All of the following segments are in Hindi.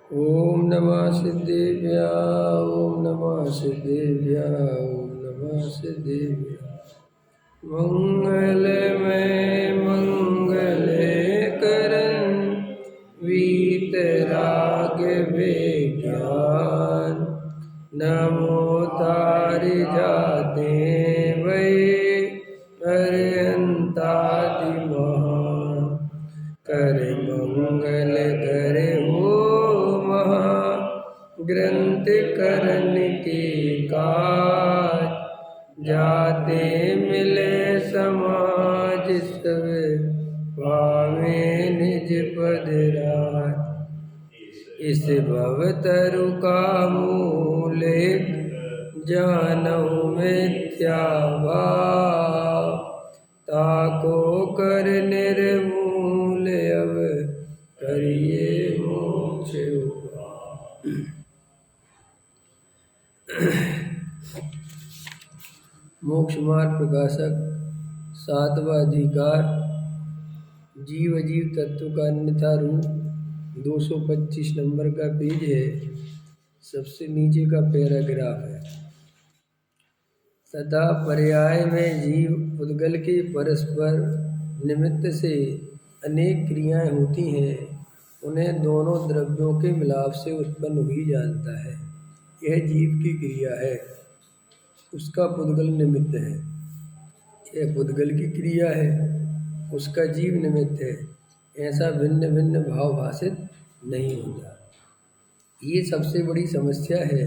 ओम नमः सिद्धेभ्य ओम नमः सिद्धेभ्य ओम नमः सिद्धेभ्य। मंगलमय मंगले करन वीतराग विज्ञान नमो तारि जाते वै अरिहंताति महान कर मंगल करे हो महा ग्रंथ करन के काज जाते मिले समाज सब पावे निज पद राज। इस भवतरु का मूल जानऊ मिथ्या भाव ताको कर निर्मूल अब करिए मोक्ष उपाय। मोक्ष मार्ग प्रकाशक सातवां अधिकार जीव अजीव तत्व का अन्यथा रूप 225 नंबर का पेज है। सबसे नीचे का पैराग्राफ है। तथा पर्याय में जीव उद्गल के परस्पर निमित्त से अनेक क्रियाएं होती हैं, उन्हें दोनों द्रव्यों के मिलाप से उत्पन्न हुई जानता है। यह जीव की क्रिया है, उसका पुद्गल निमित्त है। यह पुद्गल की क्रिया है, उसका जीव निमित्त है। ऐसा भिन्न भिन्न भाव भाषित नहीं होता। ये सबसे बड़ी समस्या है।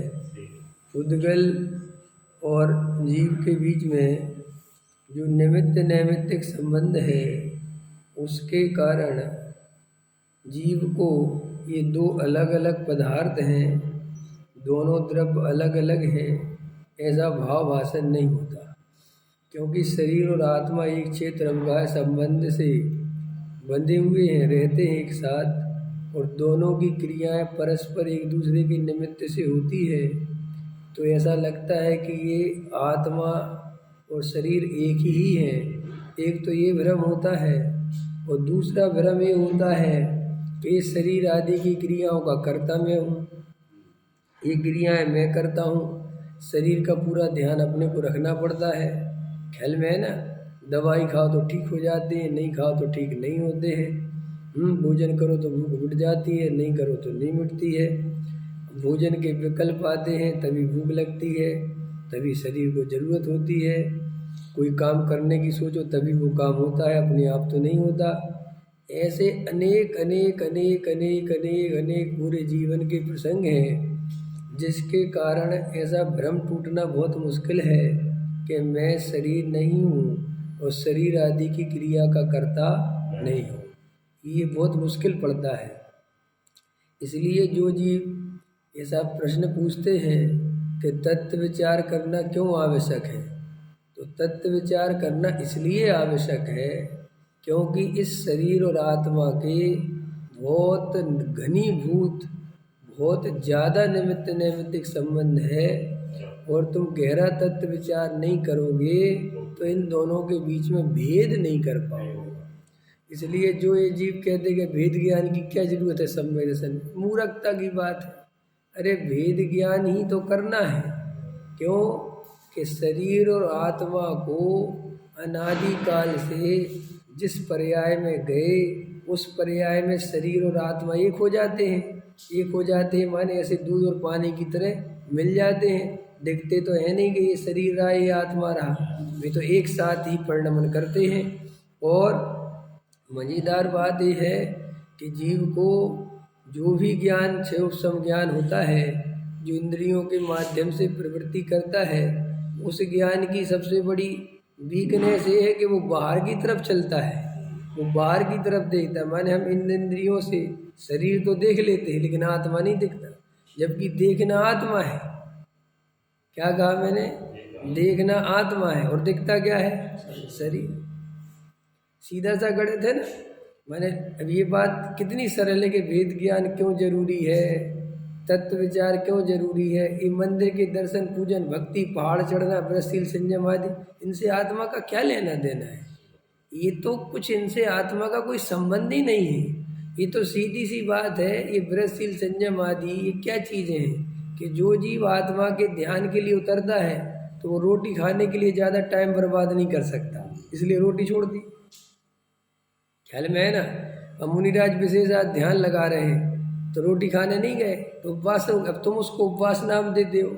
पुद्गल और जीव के बीच में जो निमित्त नैमित्तिक संबंध है, उसके कारण जीव को ये दो अलग अलग पदार्थ हैं, दोनों द्रव्य अलग अलग हैं, ऐसा भाव भाषण नहीं होता। क्योंकि शरीर और आत्मा एक क्षेत्रंगाय संबंध से बंधे हुए हैं, रहते हैं एक साथ, और दोनों की क्रियाएं परस्पर एक दूसरे के निमित्त से होती है। तो ऐसा लगता है कि ये आत्मा और शरीर एक ही है। एक तो ये भ्रम होता है, और दूसरा भ्रम ये होता है कि शरीर आदि की क्रियाओं का कर्ता मैं हूँ। ये क्रियाएं मैं करता हूँ। शरीर का पूरा ध्यान अपने को रखना पड़ता है। ख्याल में है ना, दवाई खाओ तो ठीक हो जाते हैं, नहीं खाओ तो ठीक नहीं होते हैं। भोजन करो तो भूख मिट जाती है, नहीं करो तो नहीं मिटती है। भोजन के विकल्प आते हैं, तभी भूख लगती है, तभी शरीर को ज़रूरत होती है। कोई काम करने की सोचो तभी वो काम होता है, अपने आप तो नहीं होता। ऐसे अनेक अनेक अनेक अनेक अनेक अनेक पूरे जीवन के प्रसंग हैं, जिसके कारण ऐसा भ्रम टूटना बहुत मुश्किल है कि मैं शरीर नहीं हूँ और शरीर आदि की क्रिया का कर्ता नहीं हूँ। ये बहुत मुश्किल पड़ता है। इसलिए जो जीव ऐसा प्रश्न पूछते हैं कि तत्व विचार करना क्यों आवश्यक है, तो तत्व विचार करना इसलिए आवश्यक है क्योंकि इस शरीर और आत्मा के बहुत घनीभूत, बहुत ज़्यादा निमित्त नैमित्तिक संबंध है, और तुम गहरा तत्व विचार नहीं करोगे तो इन दोनों के बीच में भेद नहीं कर पाओगे। इसलिए जो ये जीव कहते कि भेद ज्ञान की क्या जरूरत है, संवेदन मूर्खता की बात है। अरे भेद ज्ञान ही तो करना है। क्यों कि शरीर और आत्मा को अनादिकाल से जिस पर्याय में गए, उस पर्याय में शरीर और आत्मा एक हो जाते हैं। एक हो जाते हैं माने ऐसे दूध और पानी की तरह मिल जाते हैं। दिखते तो है नहीं कि ये शरीर रहा, ये आत्मा रहा, वे तो एक साथ ही परिणमन करते हैं। और मज़ेदार बात यह है कि जीव को जो भी ज्ञान क्षयोपशम ज्ञान होता है, जो इंद्रियों के माध्यम से प्रवृत्ति करता है, उस ज्ञान की सबसे बड़ी वीकनेस ये है कि वो बाहर की तरफ चलता है, वो बाहर की तरफ देखता है। माने हम इन इंद्रियों से शरीर तो देख लेते हैं, लेकिन आत्मा नहीं दिखता, जबकि देखना आत्मा है। क्या कहा मैंने? देखना आत्मा है और दिखता क्या है? शरीर। सीधा सा गणित है ना। मैंने अब ये बात कितनी सरल है कि वेद ज्ञान क्यों जरूरी है, तत्व विचार क्यों जरूरी है। ये मंदिर के दर्शन पूजन भक्ति, पहाड़ चढ़ना, व्रतशील संयम आदि, इनसे आत्मा का क्या लेना देना है? ये तो कुछ इनसे आत्मा का कोई संबंध ही नहीं है। ये तो सीधी सी बात है। ये व्रतशील संयम आदि ये क्या चीज़ें हैं कि जो जीव आत्मा के ध्यान के लिए उतरता है तो वो रोटी खाने के लिए ज़्यादा टाइम बर्बाद नहीं कर सकता, इसलिए रोटी छोड़ दी। ख्याल में है ना। अब मुनिराज विशेष आज ध्यान लगा रहे हैं तो रोटी खाने नहीं गए तो उपवास, अब तुम उसको उपवास नाम देते हो।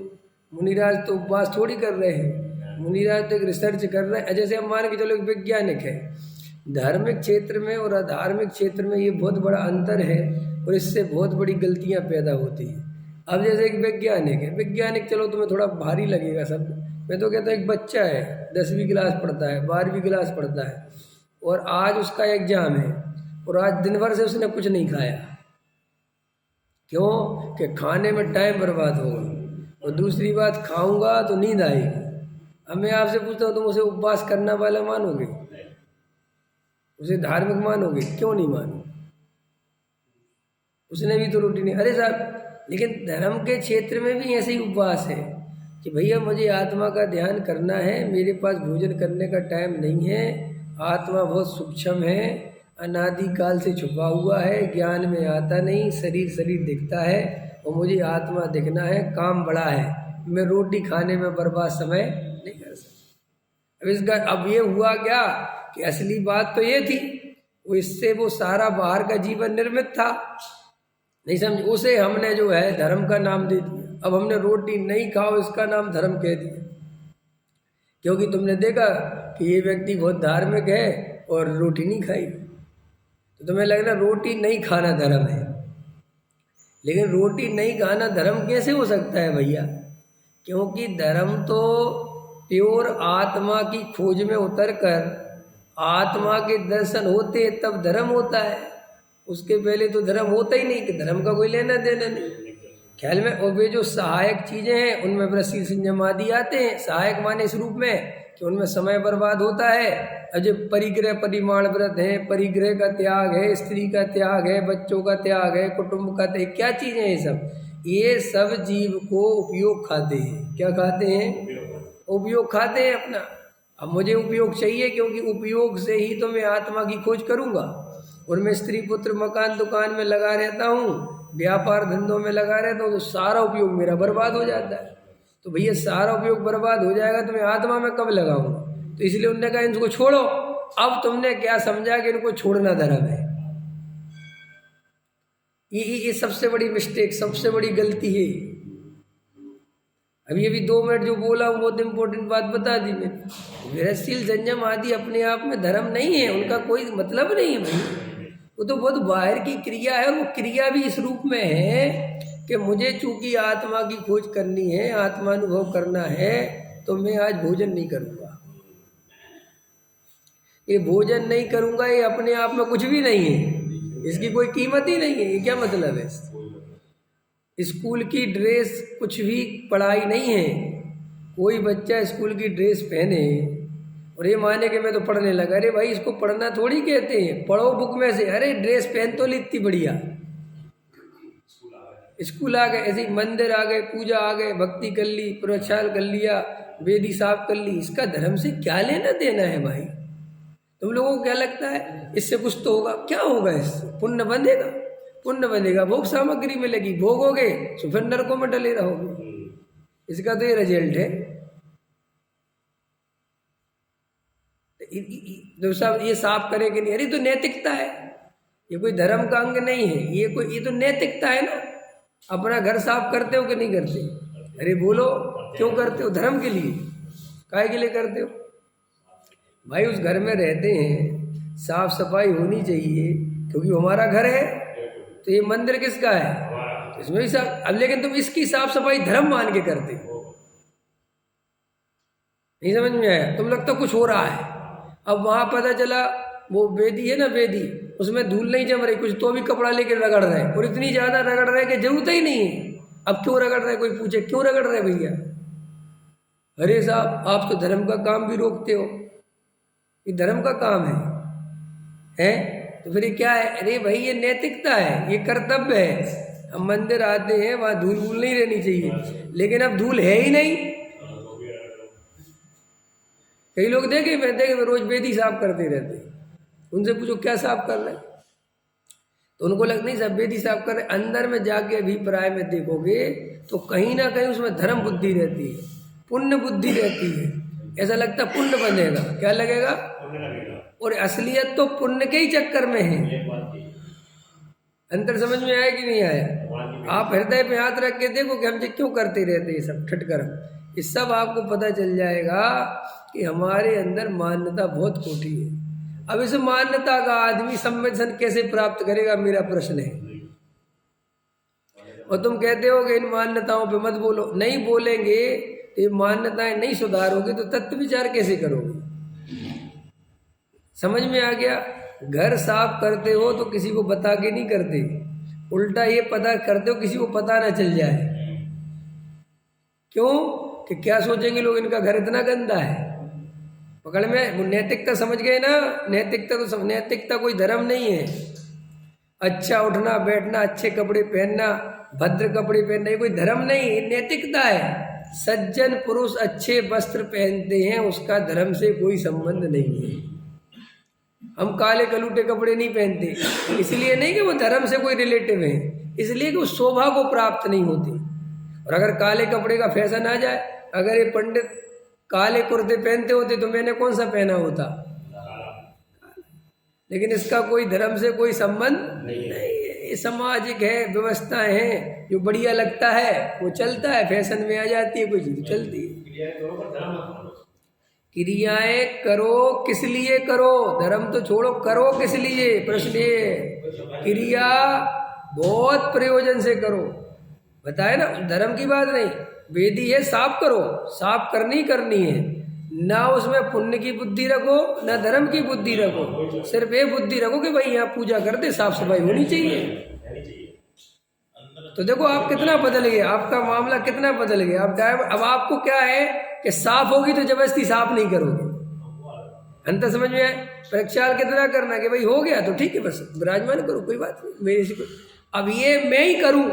मुनिराज तो उपवास थोड़ी कर रहे हैं, मुनिराज तो एक रिसर्च कर रहे हैं। जैसे हम मान के चलो एक वैज्ञानिक है, धार्मिक क्षेत्र में और अधार्मिक क्षेत्र में ये बहुत बड़ा अंतर है और इससे बहुत बड़ी गलतियां पैदा होती हैं। अब जैसे एक वैज्ञानिक है, वैज्ञानिक चलो तुम्हें थोड़ा भारी लगेगा सब, मैं तो कहता हूँ एक बच्चा है 10वीं क्लास पढ़ता है 12वीं क्लास पढ़ता है और आज उसका एग्जाम है और आज दिन भर से उसने कुछ नहीं खाया। क्यों? कि खाने में टाइम बर्बाद होगा और दूसरी बात खाऊंगा तो नींद आएगी। अब मैं आपसे पूछता हूँ तुम उसे उपवास करने वाला मानोगे? उसे धार्मिक मानोगे? क्यों नहीं मानो? उसने भी तो रोटी नहीं। अरे साहब, लेकिन धर्म के क्षेत्र में भी ऐसे ही उपवास है कि भैया मुझे आत्मा का ध्यान करना है, मेरे पास भोजन करने का टाइम नहीं है, आत्मा बहुत सूक्ष्म है, अनादिकाल से छुपा हुआ है, ज्ञान में आता नहीं, शरीर दिखता है और मुझे आत्मा दिखना है, काम बड़ा है, मैं रोटी खाने में बर्बाद समय नहीं कर सकता। अब इसका अब ये हुआ क्या कि असली बात तो ये थी, वो इससे वो सारा बाहर का जीवन निर्मित था, नहीं समझ, उसे हमने जो है धर्म का नाम दे दिया। अब हमने रोटी नहीं खाओ इसका नाम धर्म कह दिया, क्योंकि तुमने देखा कि ये व्यक्ति बहुत धार्मिक है और रोटी नहीं खाई, तो तुम्हें लग रहा रोटी नहीं खाना धर्म है। लेकिन रोटी नहीं खाना धर्म कैसे हो सकता है भैया? क्योंकि धर्म तो प्योर आत्मा की खोज में उतरकर आत्मा के दर्शन होते तब धर्म होता है, उसके पहले तो धर्म होता ही नहीं, कि धर्म का कोई लेना देना नहीं। ख्याल में। और वे जो सहायक चीज़ें हैं उनमें व्रतशील संयम आदि आते हैं। सहायक माने इस रूप में कि उनमें समय बर्बाद होता है। अजय परिग्रह परिमाण व्रत है, परिग्रह का त्याग है, स्त्री का त्याग है, बच्चों का त्याग है, कुटुंब का त्याग, क्या चीज़ें हैं ये सब जीव को उपयोग खाते हैं। क्या खाते हैं? उपयोग खाते हैं अपना। अब मुझे उपयोग चाहिए क्योंकि उपयोग से ही तो मैं आत्मा की खोज करूँगा। और मैं स्त्री पुत्र मकान दुकान में लगा रहता हूँ, व्यापार धंधों में लगा रहता हूँ, तो सारा उपयोग मेरा बर्बाद हो जाता है। तो भैया सारा उपयोग बर्बाद हो जाएगा तो मैं आत्मा में कब लगाऊंगा? तो इसलिए उन्होंने कहा इनको छोड़ो। अब तुमने क्या समझा कि इनको छोड़ना धर्म है? ये सबसे बड़ी मिस्टेक, सबसे बड़ी गलती है। अभी 2 मिनट जो बोला हूँ बहुत इंपॉर्टेंट बात बता दी मैंने। व्रतशील संयम आदि अपने आप में धर्म नहीं है, उनका कोई मतलब नहीं है भाई। वो तो बहुत बाहर की क्रिया है और वो क्रिया भी इस रूप में है कि मुझे चूंकि आत्मा की खोज करनी है, आत्मानुभव करना है, तो मैं आज भोजन नहीं करूँगा। ये भोजन नहीं करूँगा ये अपने आप में कुछ भी नहीं है, इसकी कोई कीमत ही नहीं है। ये क्या मतलब है? स्कूल की ड्रेस कुछ भी पढ़ाई नहीं है। कोई बच्चा स्कूल की ड्रेस पहने और ये माने कि मैं तो पढ़ने लगा, अरे भाई इसको पढ़ना थोड़ी कहते हैं, पढ़ो बुक में से। अरे ड्रेस पहन तो ली इतनी बढ़िया, स्कूल आ गए, ऐसे मंदिर आ गए, पूजा आ गए, भक्ति कर ली, प्रचार कर लिया, वेदी साफ कर ली, इसका धर्म से क्या लेना देना है भाई? तुम लोगों को क्या लगता है इससे कुछ तो होगा? क्या होगा इससे? पुण्य बंधेगा, पुण्य बनेगा, भोग सामग्री मिलेगी, भोगोगे तो फिर नरकों में डले रहोगे। इसका तो ये रिजल्ट है। तो सब ये साफ करे कि नहीं? अरे तो नैतिकता है, ये कोई धर्म का अंग नहीं है, ये तो नैतिकता है ना। अपना घर साफ करते हो कि नहीं करते? अरे बोलो, क्यों करते हो? धर्म के लिए। काहे के लिए करते हो भाई? उस घर में रहते हैं, साफ सफाई होनी चाहिए क्योंकि हमारा घर है। तो ये मंदिर किसका है? तो इसमें भी साफ। अब लेकिन तुम इसकी साफ सफाई धर्म मान के करते हो, नहीं समझ में आया? तुम लगता कुछ हो रहा है। अब वहां पता चला वो वेदी है ना, वेदी, उसमें धूल नहीं जम रही कुछ, तो भी कपड़ा लेकर रगड़ रहे हैं, और इतनी ज्यादा रगड़ रहे कि जरूरत ही नहीं है। अब क्यों रगड़ रहे? कोई पूछे क्यों रगड़ रहे भैया? अरे साहब आप तो धर्म का काम भी रोकते हो, ये धर्म का काम है? तो फिर ये क्या है? अरे भाई ये नैतिकता है, ये कर्तव्य है। हम मंदिर आते हैं, वहां धूल वूल नहीं रहनी चाहिए, लेकिन अब धूल है ही नहीं। कई लोग देखे रोज वेदी साफ करते रहते हैं, उनसे पूछो क्या साफ कर रहे? तो उनको लगता नहीं सब वेदी साफ कर रहे, अंदर में जाके अभिप्राय में देखोगे तो कहीं ना कहीं उसमें धर्म बुद्धि रहती है, पुण्य बुद्धि रहती है। ऐसा लगता है पुण्य बनेगा, क्या लगेगा? और असलियत तो पुण्य के ही चक्कर में है। अंतर समझ में आया कि नहीं आया? आप हृदय पे हाथ रख के देखो कि हम ये क्यों करते रहते हैं सब ठटकर, इस सब आपको पता चल जाएगा कि हमारे अंदर मान्यता बहुत खोटी है। अब इस मान्यता का आदमी संवेदन कैसे प्राप्त करेगा, मेरा प्रश्न है। और तुम कहते हो कि इन मान्यताओं पे मत बोलो, नहीं बोलेंगे तो ये मान्यताएं नहीं सुधारोगे तो तत्व विचार कैसे करोगे? समझ में आ गया? घर साफ करते हो तो किसी को बता के नहीं करते, उल्टा ये पता करते हो किसी को पता ना चल जाए। क्यों? कि क्या सोचेंगे लोग, इनका घर इतना गंदा है। पकड़ में वो नैतिकता समझ गए ना? नैतिकता कोई धर्म नहीं है। अच्छा उठना बैठना, अच्छे कपड़े पहनना, भद्र कपड़े पहनना, ये कोई धर्म नहीं, ये नैतिकता है। सज्जन पुरुष अच्छे वस्त्र पहनते हैं, उसका धर्म से कोई संबंध नहीं है। हम काले कलूटे कपड़े नहीं पहनते, इसलिए नहीं कि वो धर्म से कोई रिलेटिव है, इसलिए कि वो शोभा को प्राप्त नहीं होती। और अगर काले कपड़े का फैशन आ जाए, अगर ये पंडित काले कुर्ते पहनते होते तो मैंने कौन सा पहना होता? लेकिन इसका कोई धर्म से कोई संबंध नहीं है। ये सामाजिक है, व्यवस्थाएं हैं, जो बढ़िया लगता है वो चलता है, फैशन में आ जाती है, कोई चीज चलती है। क्रियाएं करो किस लिए करो, धर्म तो छोड़ो, करो किस लिए? प्रश्न ये, क्रिया बहुत प्रयोजन से करो, बताए ना, धर्म की बात नहीं। वेदी है साफ करो, साफ करनी है, ना उसमें पुण्य की बुद्धि रखो ना धर्म की बुद्धि रखो, सिर्फ ये बुद्धि रखो कि भाई यहाँ पूजा कर दे, साफ सफाई होनी चाहिए। तो देखो आप कितना बदल गए, आपका मामला कितना बदल गया। अब आपको क्या है कि साफ होगी तो जबरदस्ती साफ नहीं करोगे। अंतर समझ में आए? प्रक्षाल कितना करना कि भाई हो गया तो ठीक है, बस विराजमान करो, कोई बात नहीं, मेरे से कोई। अब ये मैं ही करूं,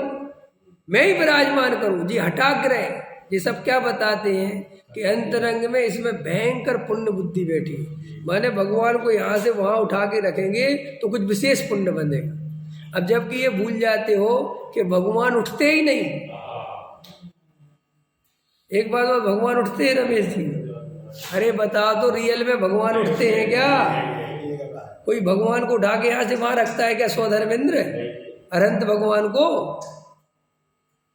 मैं ही विराजमान करूं जी, हठाग्रह, ये सब क्या बताते हैं कि अंतरंग में इसमें भयंकर पुण्य बुद्धि बैठी। माने भगवान को यहाँ से वहाँ उठा के रखेंगे तो कुछ विशेष पुण्य बनेगा। अब जबकि ये भूल जाते हो कि भगवान उठते ही नहीं। एक बात और, भगवान उठते हैं रमेश जी? अरे बताओ तो, रियल में भगवान उठते हैं क्या? कोई भगवान को उठा के यहाँ से वहाँ रखता है क्या? स्वधर्मेंद्र अनंत भगवान को?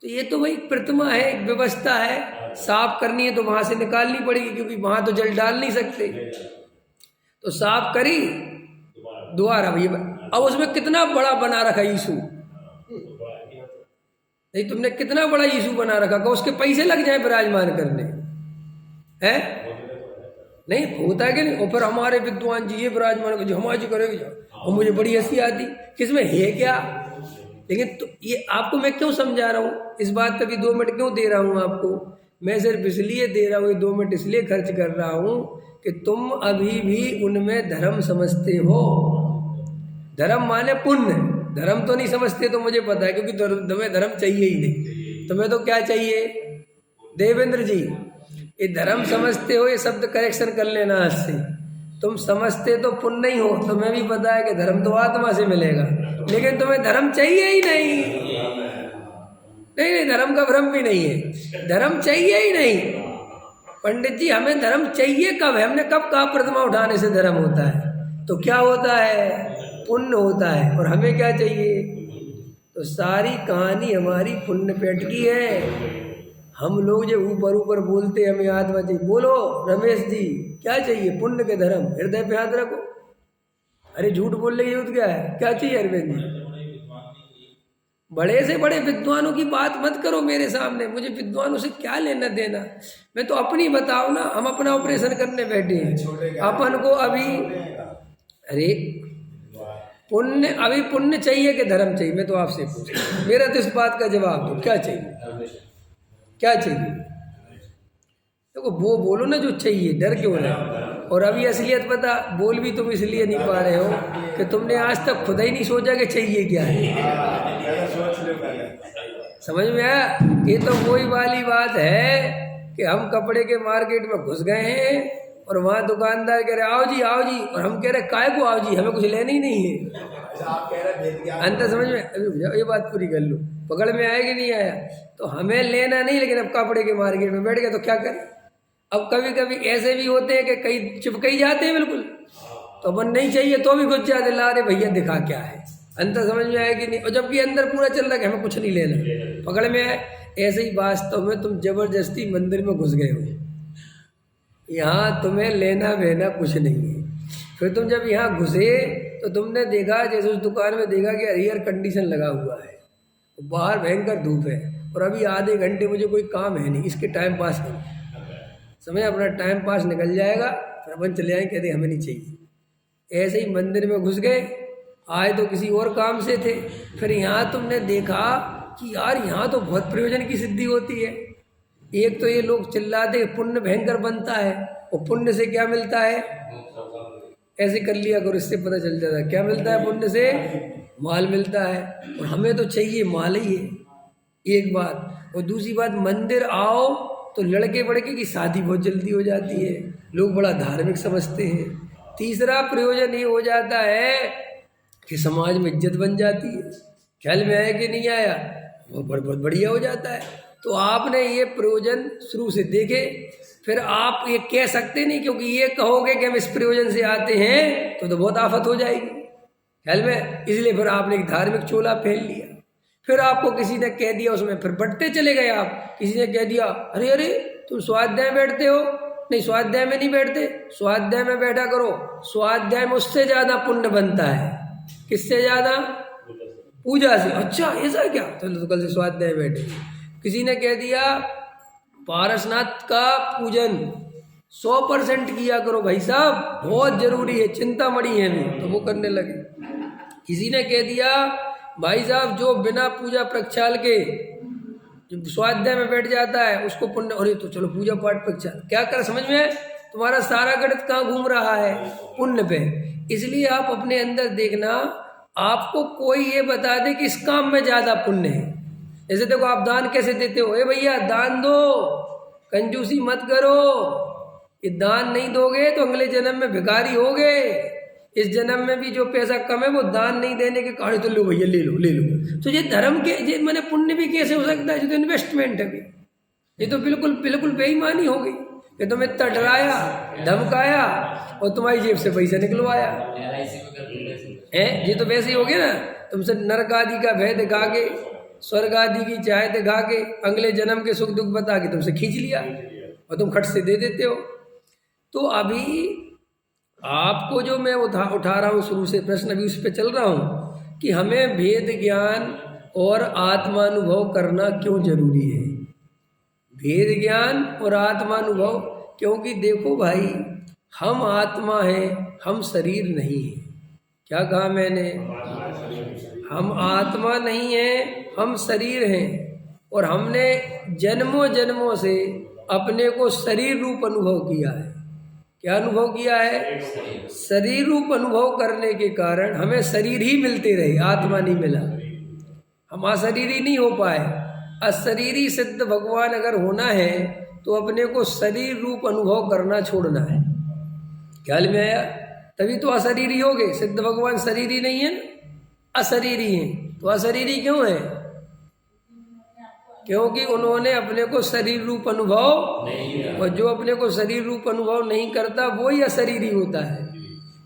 तो ये तो भाई प्रतिमा है, एक व्यवस्था है, साफ करनी है तो वहां से निकालनी पड़ेगी, क्योंकि वहां तो जल डाल नहीं सकते। तो साफ करी दोबारा भैया। अब उसमें कितना बड़ा बना रखा यीशु, नहीं तुमने कितना बड़ा यीशु बना रखा, कि उसके पैसे लग जाए विराजमान करने हैं? नहीं होता है कि नहीं? और फिर हमारे विद्वान जी ये विराजमान कर, जो हमारे जी करेंगे, और मुझे बड़ी हंसी आती, किसमें है क्या? लेकिन तो ये आपको मैं क्यों समझा रहा हूँ, इस बात का भी 2 मिनट क्यों दे रहा हूँ आपको? मैं सिर्फ इसलिए दे रहा हूँ, ये 2 मिनट इसलिए खर्च कर रहा हूँ कि तुम अभी भी उनमें धर्म समझते हो। धर्म माने पुण्य, धर्म तो नहीं समझते, तो मुझे पता है, क्योंकि तुम्हें धर्म चाहिए ही नहीं। तुम्हें तो क्या चाहिए देवेंद्र जी? ये धर्म समझते हो, ये शब्द करेक्शन कर लेना आज से। तुम समझते तो पुण्य नहीं हो, तुम्हें भी पता है कि धर्म तो आत्मा से मिलेगा, लेकिन तुम्हें धर्म चाहिए ही नहीं। नहीं, धर्म का भ्रम भी नहीं है, धर्म चाहिए ही नहीं। पंडित जी हमें धर्म चाहिए कब है? हमने कब कहा प्रतिमा उठाने से धर्म होता है? तो क्या होता है? पुण्य होता है। और हमें क्या चाहिए? तो सारी कहानी हमारी पुण्य पेट की है। हम लोग जो ऊपर ऊपर बोलते हमें आत्मा चाहिए, बोलो रमेश जी क्या चाहिए? पुण्य के धर्म, हृदय पे हाथ रखो। अरे झूठ बोलने की जरूरत क्या है? क्या चाहिए अरविंद जी? बड़े से बड़े विद्वानों की बात मत करो मेरे सामने, मुझे विद्वानों से क्या लेना देना। मैं तो अपनी बताओ ना, हम अपना ऑपरेशन करने बैठे हैं, अपन को अभी अरे पुण्य, अभी पुण्य चाहिए कि धर्म चाहिए? मैं तो आपसे पूछ, मेरा तो इस बात का जवाब दो, क्या चाहिए? क्या चाहिए? देखो वो बोलो ना जो चाहिए, डर क्यों रहे? और अभी असलियत पता, बोल भी तुम इसलिए नहीं पा रहे हो कि तुमने आज तक खुद ही नहीं सोचा कि चाहिए क्या है। समझ में आया? ये तो वही वाली बात है कि हम कपड़े के मार्केट में घुस गए हैं और वहाँ दुकानदार कह रहे आओ जी, और हम कह रहे काय को आओ जी, हमें कुछ लेना ही नहीं है। आप कह रहे वेद ज्ञान अंतर समझ में, अभी रुक जाओ, ये बात पूरी कर लो। पकड़ में आया कि नहीं आया? तो हमें लेना नहीं, लेकिन अब कपड़े के मार्केट में बैठ गए तो क्या करें? अब कभी कभी ऐसे भी होते हैं कि कई चिपक जाते हैं बिल्कुल, तो अपन नहीं चाहिए तो भी घुस जाते, ला रे भैया दिखा क्या है। अंतर समझ में आया कि नहीं? और जबकि अंदर पूरा चल रहा है कि हमें कुछ नहीं लेना, पकड़ में आए। ऐसे ही वास्तव में तुम जबरदस्ती मंदिर में घुस गए हो, यहाँ तुम्हें लेना बहना कुछ नहीं है। फिर तुम जब यहाँ घुसे तो तुमने देखा, जैसे उस दुकान में देखा कि एयर कंडीशन लगा हुआ है, बाहर भयंकर धूप है, और अभी आधे घंटे मुझे कोई काम है नहीं, इसके टाइम पास करो। समय अपना टाइम पास निकल जाएगा, फिर अपन चले आए, कहते हमें नहीं चाहिए। ऐसे ही मंदिर में घुस गए, आए तो किसी और काम से थे, फिर यहाँ तुमने देखा कि यार यहाँ तो बहुत प्रयोजन की सिद्धि होती है। एक तो ये लोग चिल्लाते पुण्य भयंकर बनता है, और पुण्य से क्या मिलता है? ऐसे कर लिया करो, इससे पता चल जाता है क्या मिलता है। पुण्य से माल मिलता है, और हमें तो चाहिए माल ही है, एक बात। और दूसरी बात, मंदिर आओ तो लड़के बड़के की शादी बहुत जल्दी हो जाती है, लोग बड़ा धार्मिक समझते हैं। तीसरा प्रयोजन ये हो जाता है कि समाज में इज्जत बन जाती है। ख्याल में आया कि नहीं आया? वो बहुत बढ़िया हो जाता है। तो आपने ये प्रयोजन शुरू से देखे, फिर आप ये कह सकते नहीं, क्योंकि ये कहोगे कि हम इस प्रयोजन से आते हैं तो बहुत आफत हो जाएगी। ख्याल में, इसलिए फिर आपने एक धार्मिक चोला पहन लिया। फिर आपको किसी ने कह दिया, उसमें फिर बढ़ते चले गए आप। किसी ने कह दिया, अरे अरे तुम स्वाध्याय में बैठते हो? नहीं, स्वाध्याय में नहीं बैठते, स्वाध्याय में बैठा करो, स्वाध्याय में उससे ज़्यादा पुण्य बनता है। किससे ज़्यादा? पूजा से। अच्छा ऐसा क्या? चलो तो कल से स्वाध्याय बैठे। किसी ने कह दिया पारसनाथ का पूजन 100% किया करो भाई साहब, बहुत जरूरी है, चिंतामणि है भी, तो वो करने लगे। किसी ने कह दिया भाई साहब जो बिना पूजा प्रक्षाल के स्वाध्याय में बैठ जाता है उसको पुण्य, अरे तो चलो पूजा पाठ प्रक्षाल। क्या कर, समझ में? तुम्हारा सारा गणित कहाँ घूम रहा है? पुण्य पे। इसलिए आप अपने अंदर देखना, आपको कोई ये बता दे कि इस काम में ज्यादा पुण्य है। जैसे देखो आप दान कैसे देते हो, ए भैया दान दो, कंजूसी मत करो, ये दान नहीं दोगे तो अगले जन्म में भिखारी होगे, इस जन्म में भी जो पैसा कम है वो दान नहीं देने के कारण, तो लो भैया ले लो ले लो। तो ये धर्म के ये मैंने पुण्य भी कैसे हो सकता है? ये तो इन्वेस्टमेंट है, ये तो बिल्कुल बिल्कुल बेईमानी हो गई। ये तुम्हें इतना डराया धमकाया और तुम्हारी जेब से पैसा निकलवाया है। ये तो वैसे ही हो गया ना, तुमसे नरक आदि का भय दिखा के, स्वर्ग आदि की चाय दिखा के, अगले जन्म के सुख दुख बता के तुमसे खींच लिया और तुम खट से दे देते हो। तो अभी आपको जो मैं उठा रहा हूँ शुरू से प्रश्न, अभी उस पर चल रहा हूँ कि हमें भेद ज्ञान और आत्मानुभव करना क्यों जरूरी है। भेद ज्ञान और आत्मानुभव, क्योंकि देखो भाई हम आत्मा हैं, हम शरीर नहीं है। क्या कहा मैंने? हम आत्मा नहीं हैं, हम शरीर हैं, और हमने जन्मों जन्मों से अपने को शरीर रूप अनुभव किया है। क्या अनुभव किया है? शरीर रूप अनुभव करने के कारण हमें शरीर ही मिलते रहे, आत्मा नहीं मिला, हम अशरीरी नहीं हो पाए। अशरीरी सिद्ध भगवान अगर होना है तो अपने को शरीर रूप अनुभव करना छोड़ना है। ख्याल में आया? तभी तो अशरीरी हो गए। सिद्ध भगवान शरीरी नहीं है, अशरीरी हैं। तो अशरीरी क्यों है? क्योंकि उन्होंने अपने को शरीर रूप अनुभव नहीं, और जो अपने को शरीर रूप अनुभव नहीं करता वो ही अशरीरी होता है,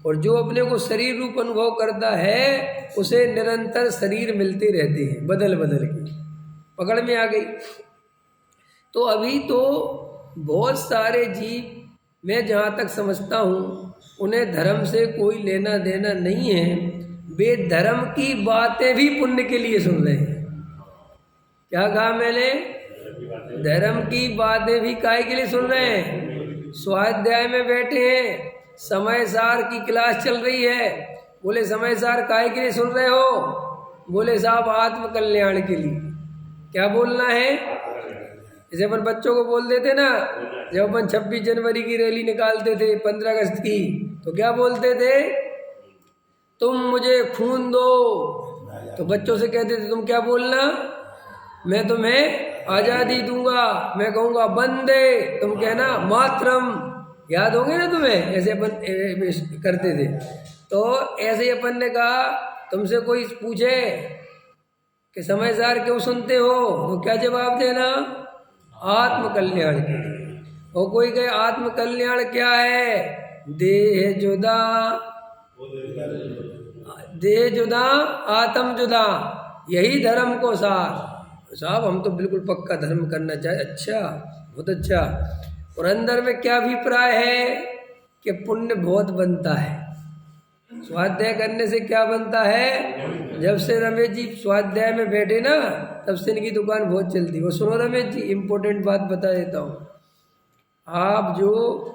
और जो अपने को शरीर रूप अनुभव करता है उसे निरंतर शरीर मिलते रहते हैं बदल बदल के। पकड़ में आ गई? तो अभी तो बहुत सारे जीव, मैं जहाँ तक समझता हूँ, उन्हें धर्म से कोई लेना देना नहीं है। वे धर्म की बातें भी पुण्य के लिए सुन रहे हैं। क्या कहा मैंने? धर्म की बातें भी काहे के लिए सुन रहे हैं? स्वाध्याय में बैठे हैं, समय सार की क्लास चल रही है, बोले समय सार काहे के लिए सुन रहे हो? बोले साहब आत्म कल्याण के लिए। क्या बोलना है? जैसे अपन बच्चों को बोल देते ना, जब अपन 26 जनवरी की रैली निकालते थे, 15 अगस्त की, तो क्या बोलते थे? तुम मुझे खून दो। तो बच्चों से कहते थे तुम क्या बोलना? मैं तुम्हें आज़ादी दूंगा। मैं कहूँगा वंदे, तुम कहना मातरम। याद होंगे ना तुम्हें? ऐसे अपन करते थे। तो ऐसे ही अपन ने कहा तुमसे कोई पूछे कि समयसार क्यों सुनते हो तो क्या जवाब देना? आत्मकल्याण के लिए। और कोई कहे आत्मकल्याण क्या है? देह जुदा, देह जुदा आत्म जुदा, यही धर्म को सार। साहब हम तो बिल्कुल पक्का धर्म करना चाहिए। अच्छा, बहुत अच्छा। और अंदर में क्या अभिप्राय है कि पुण्य बहुत बनता है। स्वाध्याय करने से क्या बनता है? जब से रमेश जी स्वाध्याय में बैठे ना, तब से इनकी दुकान बहुत चलती है। वो सुनो रमेश जी, इम्पोर्टेंट बात बता देता हूँ। आप जो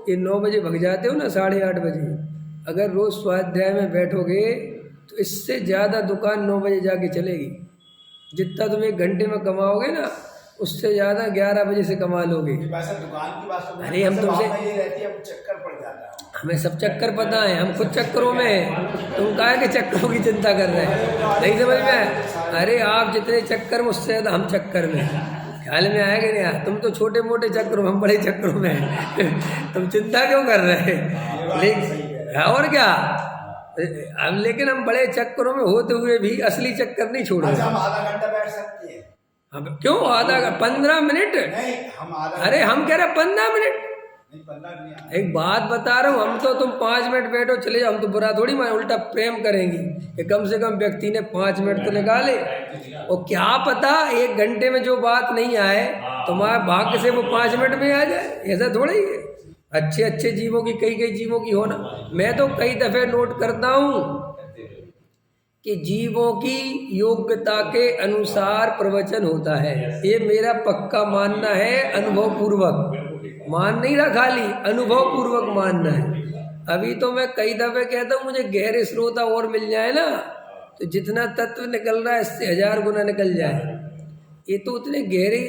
ये 9 बजे भग जाते हो ना, 8:30 बजे, अगर रोज स्वाध्याय में बैठोगे तो इससे ज़्यादा दुकान 9 बजे जाके चलेगी। जितना तुम 1 घंटे में कमाओगे ना, उससे ज़्यादा 11 बजे से कमा लोगे। दुकान की बात। अरे हम तुमसे, चक्कर पड़ जाता है। हमें सब चक्कर पता है, हम खुद चक्करों में हैं। तुम काहे के चक्करों की चिंता कर रहे हैं? नहीं समझ में? अरे आप जितने चक्कर में, उससे ज़्यादा हम चक्कर में। ख्याल में आएगा नहीं यार? तुम तो छोटे मोटे चक्करों में, हम बड़े चक्करों में हैं। तुम चिंता क्यों कर रहे हैं? लेकिन और क्या, अब लेकिन हम बड़े चक्करों में होते हुए भी असली चक्कर नहीं छोड़ रहे। हम आधा घंटा बैठ सकते हैं। हम क्यों आधा? 15 मिनट? नहीं, हम आधा। अरे हम कह रहे 15 मिनट। एक बात बता रहा हूँ, हम तो तुम 5 मिनट बैठो चले जाओ, हम तो बुरा थोड़ी माने, उल्टा प्रेम करेंगे कि कम से कम व्यक्ति ने 5 मिनट तो निकाले। और क्या पता 1 घंटे में जो बात नहीं आए, तुम्हारे भाग्य से वो 5 मिनट में आ जाए। ऐसा थोड़ा ही है। अच्छे अच्छे जीवों की, कई कई जीवों की होना। मैं तो कई दफे नोट करता हूँ कि जीवों की योग्यता के अनुसार प्रवचन होता है। ये मेरा पक्का मानना है, अनुभव पूर्वक मान नहीं रहा, खाली अनुभव पूर्वक मानना है। अभी तो मैं कई दफे कहता हूँ मुझे गहरे श्रोता और मिल जाए ना, तो जितना तत्व निकल रहा है इससे 1000 गुना निकल जाए। ये तो उतने गहरे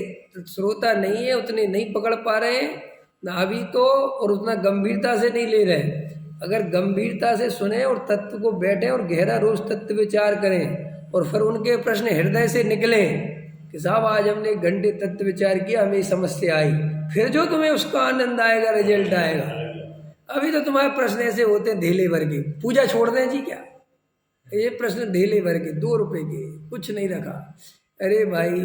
श्रोता नहीं है, उतने नहीं पकड़ पा रहे हैं ना अभी तो, और उतना गंभीरता से नहीं ले रहे। अगर गंभीरता से सुने और तत्व को बैठे और गहरा रोज तत्व विचार करें, और फिर उनके प्रश्न हृदय से निकलें कि साहब आज हमने 1 घंटे तत्व विचार किया, हमें समस्या आई, फिर जो तुम्हें उसका आनंद आएगा, रिजल्ट आएगा। अभी तो तुम्हारे प्रश्न ऐसे होते हैं धेले भर के, पूजा छोड़ दें जी क्या, ये प्रश्न धेले भर के 2 रुपए के, कुछ नहीं रखा। अरे भाई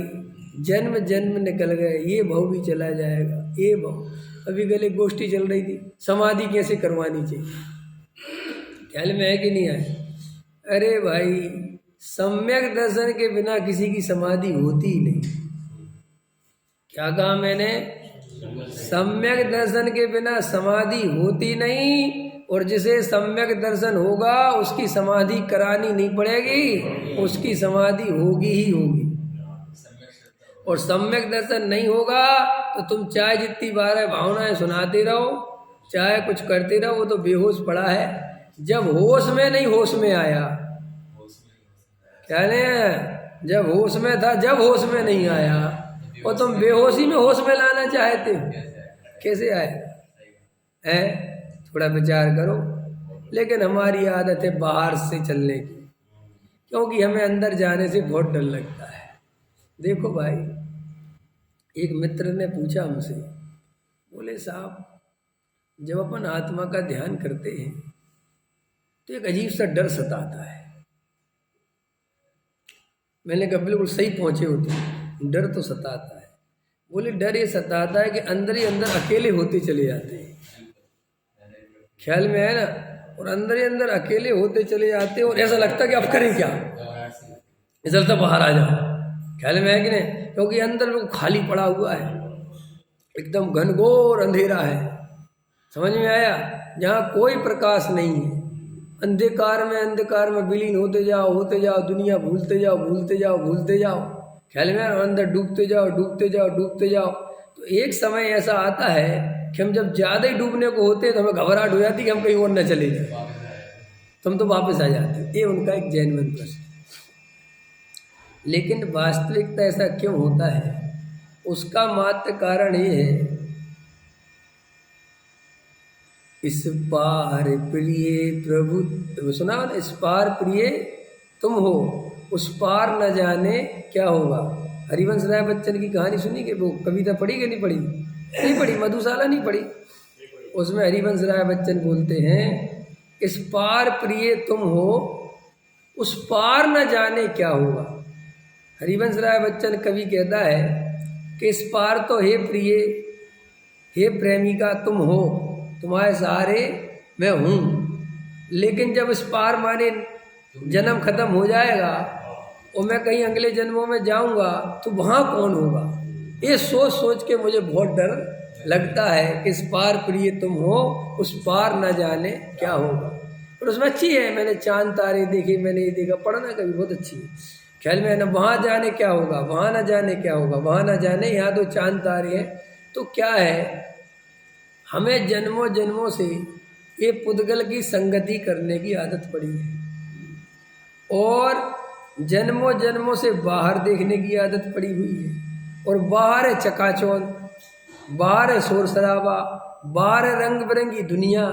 जन्म जन्म निकल गए, ये भाव भी चला जाएगा, ये भाव। अभी कल एक गोष्ठी चल रही थी, समाधि कैसे करवानी चाहिए, ख्याल में है कि नहीं है? अरे भाई सम्यक दर्शन के बिना किसी की समाधि होती ही नहीं। क्या कहा मैंने? सम्यक दर्शन के बिना समाधि होती नहीं, और जिसे सम्यक दर्शन होगा उसकी समाधि करानी नहीं पड़ेगी, उसकी समाधि होगी ही होगी। और सम्यक दर्शन नहीं होगा तो तुम चाहे जितनी बार भावनाएं सुनाते रहो, चाहे कुछ करते रहो, वो तो बेहोश पड़ा है। जब होश में नहीं, होश में आया, क्या नहीं, जब होश में था, जब होश में नहीं आया, और तुम बेहोशी में होश में लाना चाहते हो, कैसे आएगा? है, थोड़ा विचार करो। लेकिन हमारी आदत है बाहर से चलने की, क्योंकि हमें अंदर जाने से बहुत डर लगता है। देखो भाई, एक मित्र ने पूछा हमसे, बोले साहब जब अपन आत्मा का ध्यान करते हैं तो एक अजीब सा डर सताता है। मैंने कहा बिल्कुल सही पहुंचे हो तुम, डर तो सताता है। बोले डर ये सताता है कि अंदर ही अंदर अकेले होते चले जाते हैं, ख्याल में है ना, और अंदर ही अंदर अकेले होते चले जाते हैं, और ऐसा लगता है कि अब करें क्या, ऐसा लगता बाहर आ जाओ, ख्याल में है कि नहीं? क्योंकि अंदर वो खाली पड़ा हुआ है, एकदम घनघोर अंधेरा है, समझ में आया? जहाँ कोई प्रकाश नहीं है, अंधकार में विलीन होते जाओ दुनिया भूलते जाओ, भूलते जाओ, ख्याल में, अंदर डूबते जाओ। तो एक समय ऐसा आता है कि हम जब ज़्यादा ही डूबने को होते हैं तो हमें घबराहट हो जाती है कि हम कहीं और न चले जाए, तो हम तो वापस आ जाते हैं। ये उनका एक जैनमन प्रश्न। लेकिन वास्तविकता ऐसा क्यों होता है? उसका मात्र कारण ये है, इस पार प्रिय प्रभु, सुना ना, इस पार प्रिय तुम हो, उस पार न जाने क्या होगा। हरिवंश राय बच्चन की कहानी सुनी कि वो कविता पढ़ी कि नहीं पढ़ी? नहीं पढ़ी, मधुशाला नहीं पढ़ी। उसमें हरिवंश राय बच्चन बोलते हैं, इस पार प्रिय तुम हो, उस पार न जाने क्या होगा। हरिवंश राय बच्चन कवि कहता है कि इस पार तो हे प्रिय, हे प्रेमिका तुम हो, तुम्हारे सहारे मैं हूँ, लेकिन जब इस पार माने जन्म खत्म हो जाएगा और मैं कहीं अगले जन्मों में जाऊंगा तो वहाँ कौन होगा। ये सोच सोच के मुझे बहुत डर लगता है कि इस पार प्रिय तुम हो, उस पार न जाने क्या होगा। और उसमें अच्छी है, मैंने चांद तारे देखे, मैंने ये देखा, पढ़ना कभी, बहुत अच्छी है। ख्याल में है ना, वहाँ जाने क्या होगा, वहाँ न जाने क्या होगा, वहाँ न जाने, यहाँ तो चांद तारे हैं। तो क्या है, हमें जन्मों जन्मों से ये पुद्गल की संगति करने की आदत पड़ी है और जन्मों जन्मों से बाहर देखने की आदत पड़ी हुई है। और बाहर है चकाचौंध, बाहर है शोर शराबा, बाहर है रंग बिरंगी दुनिया,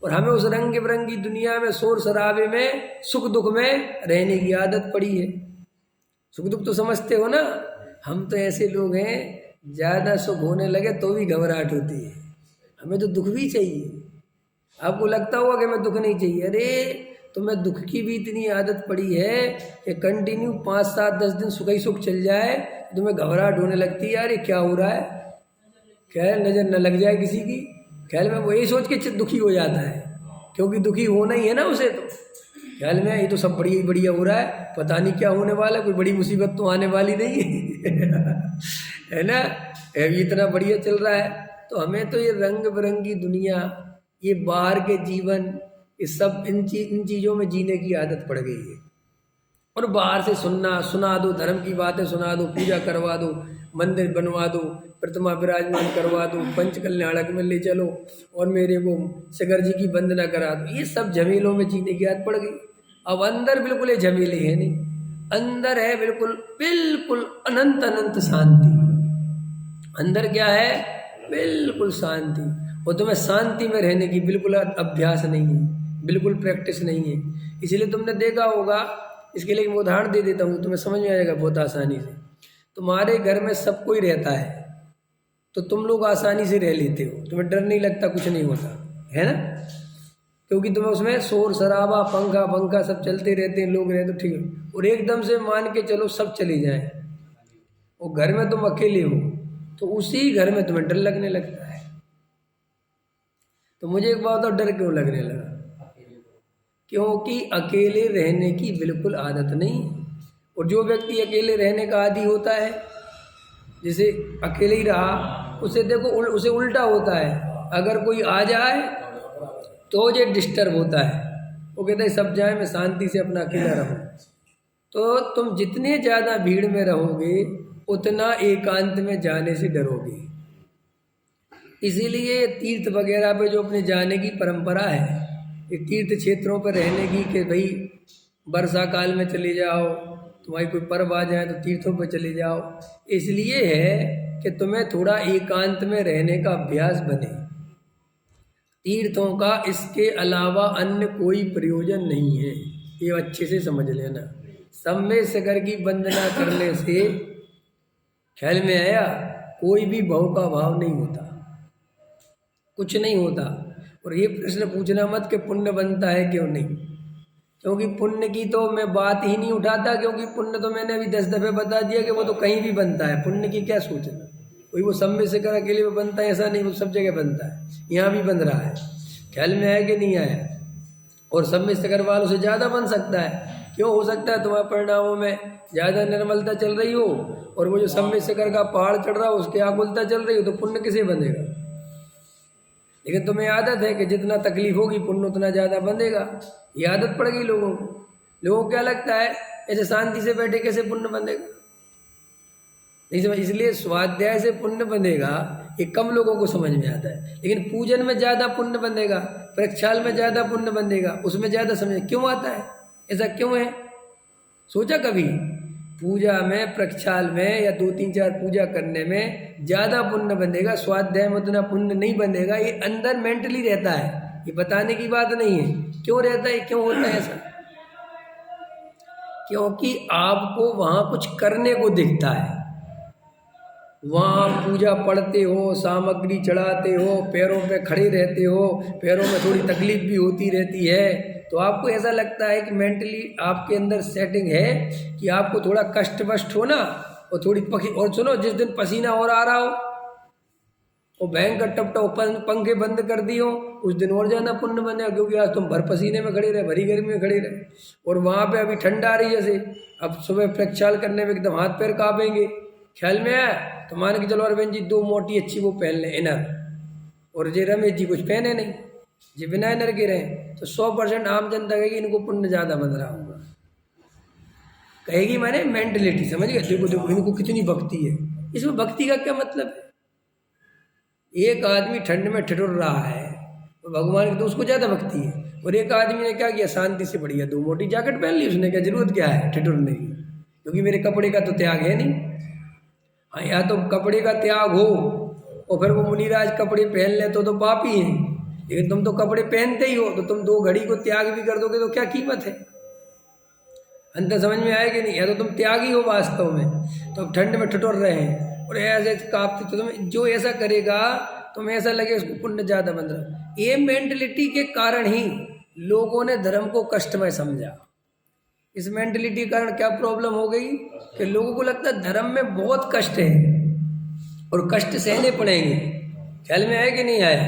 और हमें उस रंग बिरंगी दुनिया में, शोर शराबे में, सुख दुख में रहने की आदत पड़ी है। सुख दुख तो समझते हो ना, हम तो ऐसे लोग हैं, ज़्यादा सुख होने लगे तो भी घबराहट होती है, हमें तो दुख भी चाहिए। आपको लगता होगा कि मैं दुख नहीं चाहिए, अरे तुम्हें दुख की भी इतनी आदत पड़ी है कि कंटिन्यू 5, 7, 10 दिन सुख ही सुख चल जाए तुम्हें घबराहट होने लगती है, यार ये क्या हो रहा है, ख्याल नज़र न लग जाए किसी की। ख्याल में वही सोच के चित्त दुखी हो जाता है, क्योंकि दुखी होना ही है ना उसे। तो ख्याल में ये तो सब बढ़िया ही बढ़िया हो रहा है, पता नहीं क्या होने वाला है, कोई बड़ी मुसीबत तो आने वाली नहीं है ना, इतना बढ़िया चल रहा है। तो हमें तो ये रंग बिरंगी दुनिया, ये बाहर के जीवन, ये सब इन चीज़ों में जीने की आदत पड़ गई है। और बाहर से सुना दो, धर्म की बातें सुना दो, पूजा करवा दो, मंदिर बनवा दो, प्रतिमा विराजमान करवा दो, पंच कल्याणक में ले चलो और मेरे को शंकर जी की वंदना करा दो, ये सब झमेलों में जीने की आदत पड़ गई। अब अंदर बिल्कुल ये झमेले है नहीं, अंदर है बिल्कुल बिल्कुल अनंत अनंत शांति। अंदर क्या है, बिल्कुल शांति। और तुम्हें शांति में रहने की बिल्कुल अभ्यास नहीं है, बिल्कुल प्रैक्टिस नहीं है। इसलिए तुमने देखा होगा, इसके लिए मैं उदाहरण दे देता हूँ, तुम्हें समझ में आ जाएगा बहुत आसानी से। तुम्हारे घर में सब कोई रहता है तो तुम लोग आसानी से रह लेते हो, तुम्हें डर नहीं लगता, कुछ नहीं होता है ना, क्योंकि तुम्हें उसमें शोर शराबा, पंखा सब चलते रहते हैं, लोग रहते, ठीक है। और एकदम से मान के चलो सब चले जाएं और घर में तुम अकेले हो, तो उसी घर में तुम्हें डर लगने लगता है। तो मुझे एक बात और, डर क्यों लगने लगा, क्योंकि अकेले रहने की बिल्कुल आदत नहीं। और जो व्यक्ति अकेले रहने का आदी होता है, जैसे अकेले ही रहा, उसे देखो उसे उल्टा होता है, अगर कोई आ जाए तो ये डिस्टर्ब होता है, वो कहता है सब जाए, मैं शांति से अपना अकेला रहूं। तो तुम जितने ज़्यादा भीड़ में रहोगे उतना एकांत में जाने से डरोगे। इसीलिए तीर्थ वगैरह पे जो अपने जाने की परंपरा है, ये तीर्थ क्षेत्रों पर रहने की, कि भाई वर्षा काल में चले जाओ, तुम्हारी कोई पर्व आ जाए तो तीर्थों पर चले जाओ, इसलिए है कि तुम्हें थोड़ा एकांत में रहने का अभ्यास बने। तीर्थों का इसके अलावा अन्य कोई प्रयोजन नहीं है, ये अच्छे से समझ लेना। सब में शंकर की वंदना करने से, ख्याल में आया, कोई भी भव का भाव नहीं होता, कुछ नहीं होता। और ये प्रश्न पूछना मत कि पुण्य बनता है क्यों नहीं, क्योंकि पुण्य की तो मैं बात ही नहीं उठाता, क्योंकि पुण्य तो मैंने अभी 10 दफ़े बता दिया कि वो तो कहीं भी बनता है। पुण्य की क्या सोचना, कोई वो सब में से कर अकेले में बनता है ऐसा नहीं, वो सब जगह बनता है, यहाँ भी बन रहा है। ख्याल में आया कि नहीं आया। और सब में शंकर वालों से ज़्यादा बन सकता है, क्यों हो सकता है, तुम्हारे परिणामों में ज़्यादा निर्मलता चल रही हो और वो जो सब में शंकर का पहाड़ चढ़ रहा हो उसके आकुलता चल रही हो, तो पुण्य किसे बनेगा। लेकिन तुम्हें आदत है कि जितना तकलीफ होगी पुण्य उतना ज़्यादा बंधेगा, ये आदत पड़ गई लोगों को। लोगों को क्या लगता है, ऐसे शांति से बैठे कैसे पुण्य बंधेगा, नहीं समझ। इसलिए स्वाध्याय से पुण्य बंधेगा ये कम लोगों को समझ में आता है, लेकिन पूजन में ज़्यादा पुण्य बंधेगा, प्रक्षाल में ज़्यादा पुण्य बंधेगा, उसमें ज़्यादा समझ क्यों आता है, ऐसा क्यों है, सोचा कभी। पूजा में, प्रक्षाल में या 2-3-4 पूजा करने में ज़्यादा पुण्य बंधेगा, स्वाध्याय में उतना पुण्य नहीं बंधेगा। ये अंदर मेंटली रहता है, ये बताने की बात नहीं है। क्यों रहता है, क्यों होता है ऐसा, क्योंकि आपको वहाँ कुछ करने को दिखता है। वहाँ पूजा पढ़ते हो, सामग्री चढ़ाते हो, पैरों पे खड़े रहते हो, पैरों में थोड़ी तकलीफ भी होती रहती है, तो आपको ऐसा लगता है कि मेंटली आपके अंदर सेटिंग है कि आपको थोड़ा कष्ट वष्ट हो ना, और थोड़ी पखी, और सुनो जिस दिन पसीना और आ रहा हो और भयंकर टप टप पंखे बंद कर दियो, उस दिन और ज़्यादा पुण्य बने, क्योंकि आज तुम भर पसीने में खड़े रहे, भरी गर्मी में खड़े रहे, और वहाँ पे अभी ठंड आ रही है, जैसे अब सुबह प्रक्षाल करने में एकदम हाथ पैर काँपेंगे, ख्याल में आया, तो मान के चलो अरविंद जी 2 मोटी अच्छी वो पहन लें इनर, और जे रमेश जी कुछ पहने नहीं, जी बिना इनर के रहे, तो 100% आम जनता कहेगी इनको पुण्य ज़्यादा बन रहा होगा, कहेगी मैंने मेंटलिटी, समझ गए, देखो देखो इनको कितनी भक्ति है। इसमें भक्ति का क्या मतलब है? एक आदमी ठंड में ठिठुर रहा है तो भगवान की तो उसको ज़्यादा भक्ति है, और एक आदमी ने क्या किया, शांति से बढ़िया 2 मोटी जैकेट पहन ली, उसने क्या जरूरत क्या है ठिठुरने की, क्योंकि मेरे कपड़े का तो त्याग है नहीं। हाँ, या तो कपड़े का त्याग हो और फिर वो मुनिराज कपड़े पहन ले तो पापी हैं, लेकिन तुम तो कपड़े पहनते ही हो, तो तुम 2 घड़ी को त्याग भी कर दोगे तो क्या कीमत है? अंतर समझ में आएगी नहीं, या तो तुम त्यागी हो वास्तव में, तो अब ठंड में ठिठुर रहे हैं और ऐसे कांपते, तो तुम जो ऐसा करेगा तुम्हें ऐसा लगे उसको पुण्य ज़्यादा बन रहा। ये मेंटलिटी के कारण ही लोगों ने धर्म को कष्टमय समझा। इस मेंटलिटी के कारण क्या प्रॉब्लम हो गई कि लोगों को लगता है धर्म में बहुत कष्ट है और कष्ट सहने पड़ेंगे। ख्याल में आया कि नहीं आया?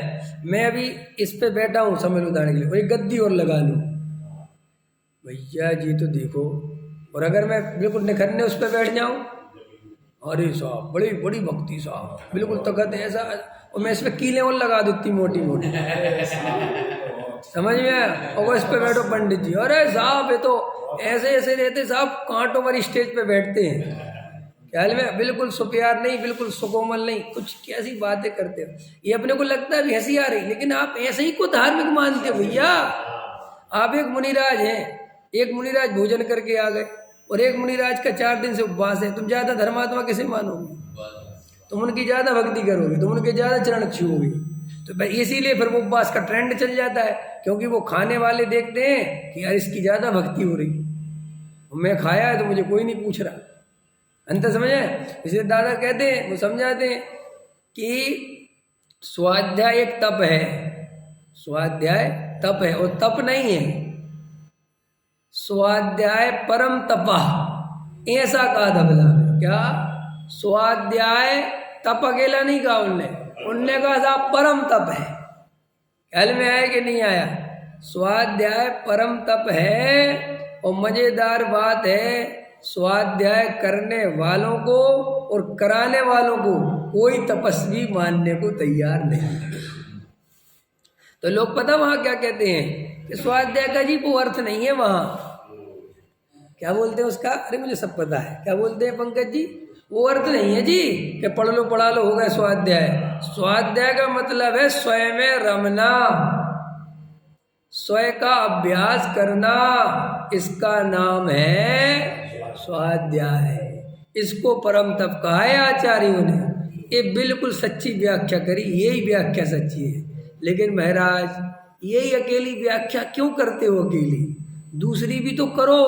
मैं अभी इस पे बैठा हूँ समय उदाहरण के लिए, और एक गद्दी और लगा लूँ भैया जी, तो देखो, और अगर मैं बिल्कुल निखरने उस पर बैठ जाऊँ, अरे साहब बड़ी बड़ी भक्ति साहब, बिल्कुल तकत ऐसा, और मैं इस पर कीलें और लगा देती मोटी मोटी, समझ में आया? और इस पे बैठो पंडित जी, अरे साहब ये तो ऐसे ऐसे रहते साहब, कांटों वाली स्टेज पे बैठते हैं, ख्याल में, बिल्कुल सुप्यार नहीं, बिल्कुल सुकोमल नहीं, कुछ कैसी बातें करते हो। ये अपने को लगता है हंसी आ रही, लेकिन आप ऐसे ही को धार्मिक मानते हो भैया। आप एक मुनिराज हैं, एक मुनिराज भोजन करके आ गए और एक मुनिराज का 4 दिन से उपवास है, तुम ज़्यादा धर्मात्मा कैसे मानोगे? तुम उनकी ज़्यादा भक्ति करोगे, तुम उनके ज़्यादा चरण छुओगे, तो इसीलिए फिर वो उपवास का ट्रेंड चल जाता है, क्योंकि वो खाने वाले देखते हैं कि यार इसकी ज़्यादा भक्ति हो रही, मैं खाया है तो मुझे कोई नहीं पूछ रहा। अंतर समझे? इसलिए दादा कहते हैं, वो समझाते हैं कि स्वाध्याय एक तप है, स्वाध्याय तप है, और तप नहीं है, स्वाध्याय परम तपा, ऐसा कहा धबला में। क्या? स्वाध्याय तप अकेला नहीं कहा उनने कहा था परम तप है। ख्याल में आया कि नहीं आया? स्वाध्याय परम तप है, और मजेदार बात है स्वाध्याय करने वालों को और कराने वालों को कोई तपस्वी मानने को तैयार नहीं। तो लोग पता वहां क्या कहते हैं कि स्वाध्याय का जी वो अर्थ नहीं है, वहां क्या बोलते हैं उसका, अरे मुझे सब पता है, क्या बोलते हैं पंकज जी, वो अर्थ नहीं है जी कि पढ़ लो पढ़ा लो हो गया स्वाध्याय। स्वाध्याय का मतलब है स्वयं में रमना, स्वयं का अभ्यास करना, इसका नाम है स्वाध्याय। इसको परम तप कहा है आचार्यों ने। ये बिल्कुल सच्ची व्याख्या करी, यही व्याख्या सच्ची है। लेकिन महाराज यही अकेली व्याख्या क्यों करते हो? अकेली दूसरी भी तो करो,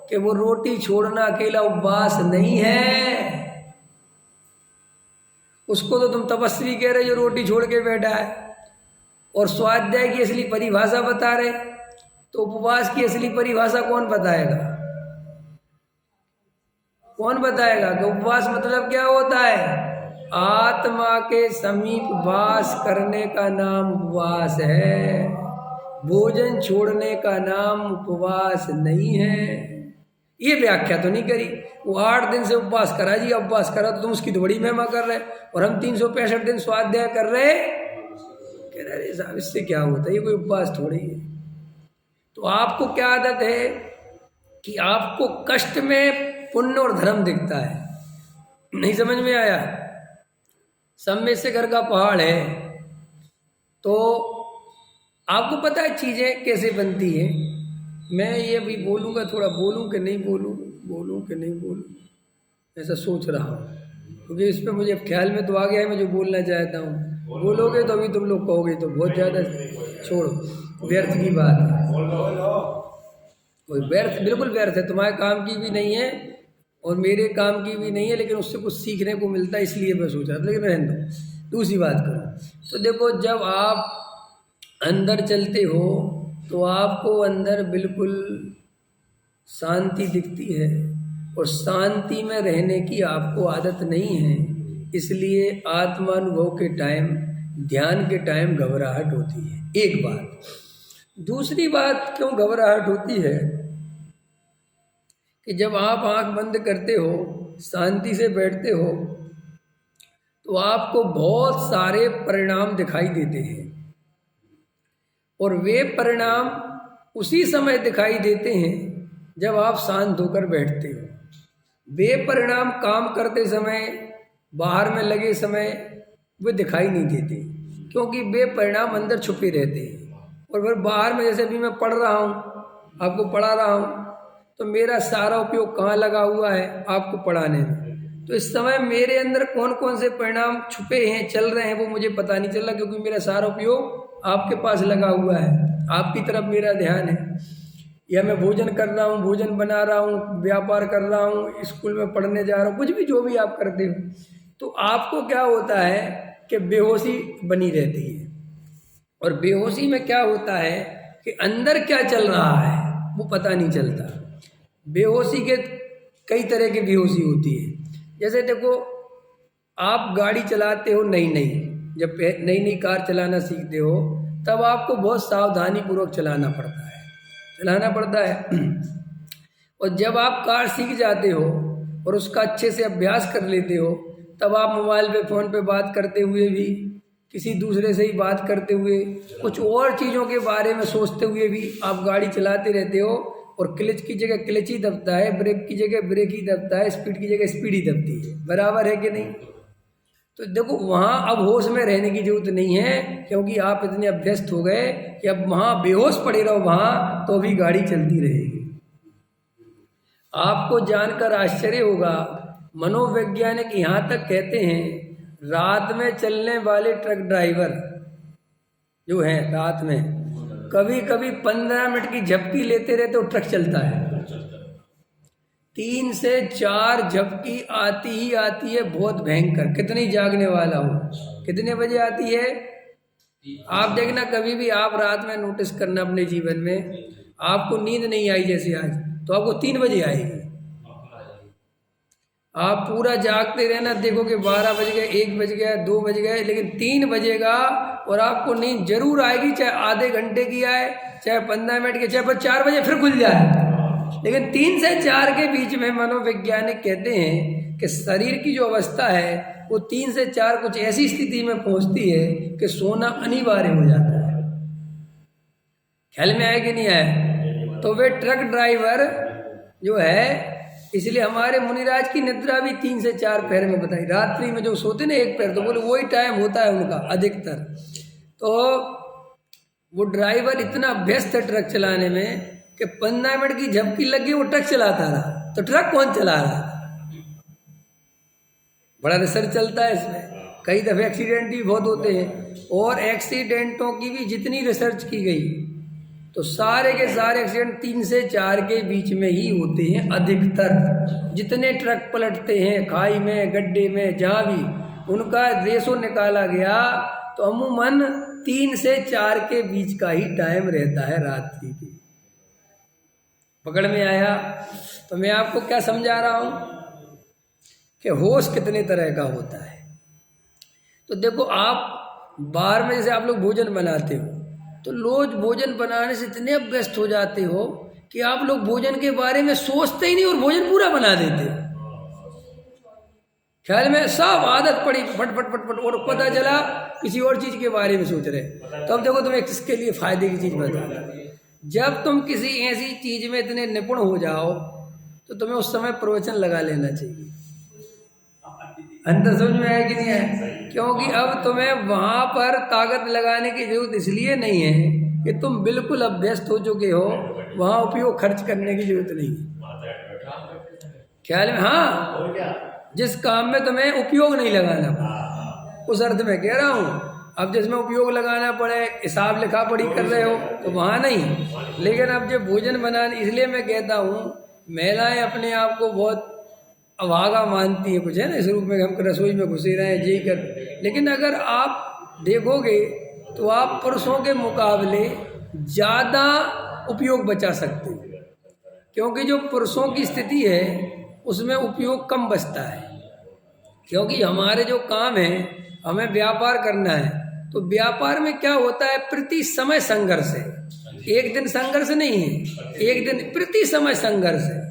कि वो रोटी छोड़ना अकेला उपवास नहीं है। उसको तो तुम तपस्वी कह रहे जो रोटी छोड़ के बैठा है, और स्वाध्याय की असली परिभाषा बता रहे, तो उपवास की असली परिभाषा कौन बताएगा? कौन बताएगा कि उपवास मतलब क्या होता है? आत्मा के समीप वास करने का नाम उपवास है, भोजन छोड़ने का नाम उपवास नहीं है। ये व्याख्या तो नहीं करी। वो 8 दिन से उपवास करा जी, उपवास करा तो तुम उसकी तो बड़ी महिमा कर रहे, और हम 365 दिन स्वाध्याय कर रहे, कह रहे साहब इससे क्या होता है, ये कोई उपवास थोड़ी है। तो आपको क्या आदत है कि आपको कष्ट में पुण्य और धर्म दिखता है, नहीं समझ में आया? सब में से घर का पहाड़ है, तो आपको पता है चीज़ें कैसे बनती हैं। मैं ये भी बोलूँगा, थोड़ा बोलूँ कि नहीं बोलूँ, बोलूँ कि नहीं बोलूँ, ऐसा सोच रहा हूँ, क्योंकि इस पर मुझे ख्याल में तो आ गया है मैं जो बोलना चाहता हूँ। बोलोगे तो अभी तुम लोग कहोगे तो बहुत ज़्यादा, छोड़ो, व्यर्थ की बात है, कोई व्यर्थ, बिल्कुल व्यर्थ है, तुम्हारे काम की भी नहीं है और मेरे काम की भी नहीं है, लेकिन उससे कुछ सीखने को मिलता है, इसलिए मैं सोच रहा था। लेकिन रहने दो, दूसरी बात करो। तो देखो, जब आप अंदर चलते हो तो आपको अंदर बिल्कुल शांति दिखती है, और शांति में रहने की आपको आदत नहीं है, इसलिए आत्मानुभव के टाइम, ध्यान के टाइम घबराहट होती है। एक बात। दूसरी बात क्यों घबराहट होती है कि जब आप आंख बंद करते हो, शांति से बैठते हो, तो आपको बहुत सारे परिणाम दिखाई देते हैं, और वे परिणाम उसी समय दिखाई देते हैं जब आप शांत होकर बैठते हो। वे परिणाम काम करते समय, बाहर में लगे समय वे दिखाई नहीं देते, क्योंकि वे परिणाम अंदर छुपे रहते हैं। और फिर बाहर में, जैसे अभी मैं पढ़ रहा हूँ, आपको पढ़ा रहा हूँ, तो मेरा सारा उपयोग कहाँ लगा हुआ है? आपको पढ़ाने में। तो इस समय मेरे अंदर कौन कौन से परिणाम छुपे हैं, चल रहे हैं, वो मुझे पता नहीं चल रहा, क्योंकि मेरा सारा उपयोग आपके पास लगा हुआ है, आपकी तरफ मेरा ध्यान है। या मैं भोजन कर रहा हूँ, भोजन बना रहा हूँ, व्यापार कर रहा हूँ, स्कूल में पढ़ने जा रहा हूँ, कुछ भी जो भी आप करते हो, तो आपको क्या होता है कि बेहोशी बनी रहती है। और बेहोशी में क्या होता है कि अंदर क्या चल रहा है वो पता नहीं चलता। बेहोशी के कई तरह की बेहोशी होती है। जैसे देखो, आप गाड़ी चलाते हो नई नई, जब नई नई कार चलाना सीखते हो, तब आपको बहुत सावधानी पूर्वक चलाना पड़ता है। और जब आप कार सीख जाते हो और उसका अच्छे से अभ्यास कर लेते हो, तब आप मोबाइल पे, फ़ोन पे बात करते हुए भी, किसी दूसरे से ही बात करते हुए, कुछ और चीज़ों के बारे में सोचते हुए भी आप गाड़ी चलाते रहते हो। और क्लच की जगह क्लच ही दबता है, ब्रेक की जगह ब्रेक ही दबता है, स्पीड की जगह स्पीड ही दबती है। बराबर है कि नहीं? तो देखो, वहाँ अब होश में रहने की जरूरत नहीं है, क्योंकि आप इतने अभ्यस्त हो गए कि अब वहाँ बेहोश पड़े रहो वहाँ, तो भी गाड़ी चलती रहेगी। आपको जानकर आश्चर्य होगा, मनोवैज्ञानिक यहाँ तक कहते हैं, रात में चलने वाले ट्रक ड्राइवर जो हैं, रात में कभी कभी 15 मिनट की झपकी लेते रहे तो ट्रक चलता है। 3 से 4 झपकी आती ही आती है, बहुत भयंकर। कितनी जागने वाला हो, कितने बजे आती है? आप देखना, कभी भी आप रात में नोटिस करना अपने जीवन में, आपको नींद नहीं आई जैसे आज, तो आपको 3 बजे आएगी। आप पूरा जागते रहना, देखोगे 12 बज गए, 1 बज गया, 2 बज गए, लेकिन 3 बजेगा और आपको नींद जरूर आएगी, चाहे आधे घंटे की आए, चाहे 15 मिनट की, चाहे 4 बजे फिर खुल जाए। लेकिन 3 से 4 के बीच में मनोवैज्ञानिक कहते हैं कि शरीर की जो अवस्था है वो 3 से 4 कुछ ऐसी स्थिति में पहुंचती है कि सोना अनिवार्य हो जाता है। ख्याल में आया कि नहीं आया? तो वे ट्रक ड्राइवर जो है, इसलिए हमारे मुनिराज की निद्रा भी 3 से 4 पहर में बताई। रात्रि में जो सोते ना 1 पहर, तो बोले वही टाइम होता है उनका अधिकतर। तो वो ड्राइवर इतना व्यस्त है ट्रक चलाने में कि 15 मिनट की झपकी लगी, वो ट्रक चलाता रहा। तो ट्रक कौन चला रहा? बड़ा रिसर्च चलता है इसमें, कई दफे एक्सीडेंट भी बहुत होते हैं, और एक्सीडेंटों की भी जितनी रिसर्च की गई, तो सारे के सारे एक्सीडेंट 3 से 4 के बीच में ही होते हैं अधिकतर। जितने ट्रक पलटते हैं खाई में, गड्ढे में, जहाँ भी उनका रेशो निकाला गया, तो अमूमन 3 से 4 के बीच का ही टाइम रहता है रात्रि की। पकड़ में आया? तो मैं आपको क्या समझा रहा हूँ कि होश कितने तरह का होता है। तो देखो, आप बाहर में जैसे आप लोग भोजन बनाते हो, तो रोज भोजन बनाने से इतने व्यस्त हो जाते हो कि आप लोग भोजन के बारे में सोचते ही नहीं और भोजन पूरा बना देते हो। ख्याल में सब आदत पड़ी, फट फट फट फट, और पता चला किसी और चीज के बारे में सोच रहे। तो अब देखो, तुम्हें किसके लिए फायदे की चीज बता, जब तुम किसी ऐसी चीज में इतने निपुण हो जाओ, तो तुम्हें उस समय प्रवचन लगा लेना चाहिए। अंदर समझ में आया कि नहीं आया? क्योंकि अब तुम्हें वहां पर ताकत लगाने की जरूरत इसलिए नहीं है कि तुम बिल्कुल अभ्यस्त हो चुके हो, वहां उपयोग खर्च करने की जरूरत नहीं है। ख्याल में? हाँ, जिस काम में तुम्हें उपयोग नहीं लगाना पड़ा, उस अर्थ में कह रहा हूँ। अब जिसमें उपयोग लगाना पड़े, हिसाब लिखा पढ़ी कर रहे हो, तो वहाँ नहीं। लेकिन अब जब भोजन बनाने, इसलिए मैं कहता हूँ, महिलाएं अपने आप को बहुत अभागा मानती है, कुछ है ना इस रूप में, हम रसोई में घुसे रहे जी कर। लेकिन अगर आप देखोगे तो आप पुरुषों के मुकाबले ज़्यादा उपयोग बचा सकते हो, क्योंकि जो पुरुषों की स्थिति है उसमें उपयोग कम बचता है। क्योंकि हमारे जो काम है, हमें व्यापार करना है, तो व्यापार में क्या होता है, प्रति समय संघर्ष है। एक दिन संघर्ष नहीं है, एक दिन प्रति समय संघर्ष है।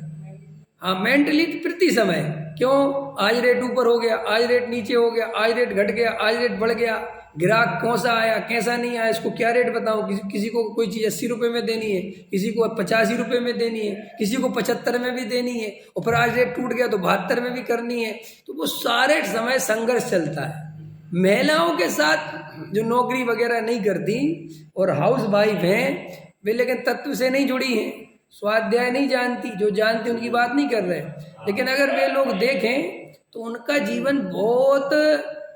हाँ, मेंटली प्रति समय। क्यों? आज रेट ऊपर हो गया, आज रेट नीचे हो गया, आज रेट घट गया, आज रेट बढ़ गया, ग्राहक कौन सा आया कैसा नहीं आया, इसको क्या रेट बताऊं। किसी को कोई चीज़ 80 रुपये में देनी है, किसी को 85 रुपये में देनी है, किसी को 75 में भी देनी है, और फिर आज रेट टूट गया तो 72 में भी करनी है। तो वो सारे समय संघर्ष चलता है। महिलाओं के साथ जो नौकरी वगैरह नहीं करती और हाउस वाइफ हैं, वे लेकिन तत्व से नहीं जुड़ी हैं, स्वाध्याय नहीं जानती, जो जानती उनकी बात नहीं कर रहे। लेकिन अगर वे लोग देखें तो उनका जीवन बहुत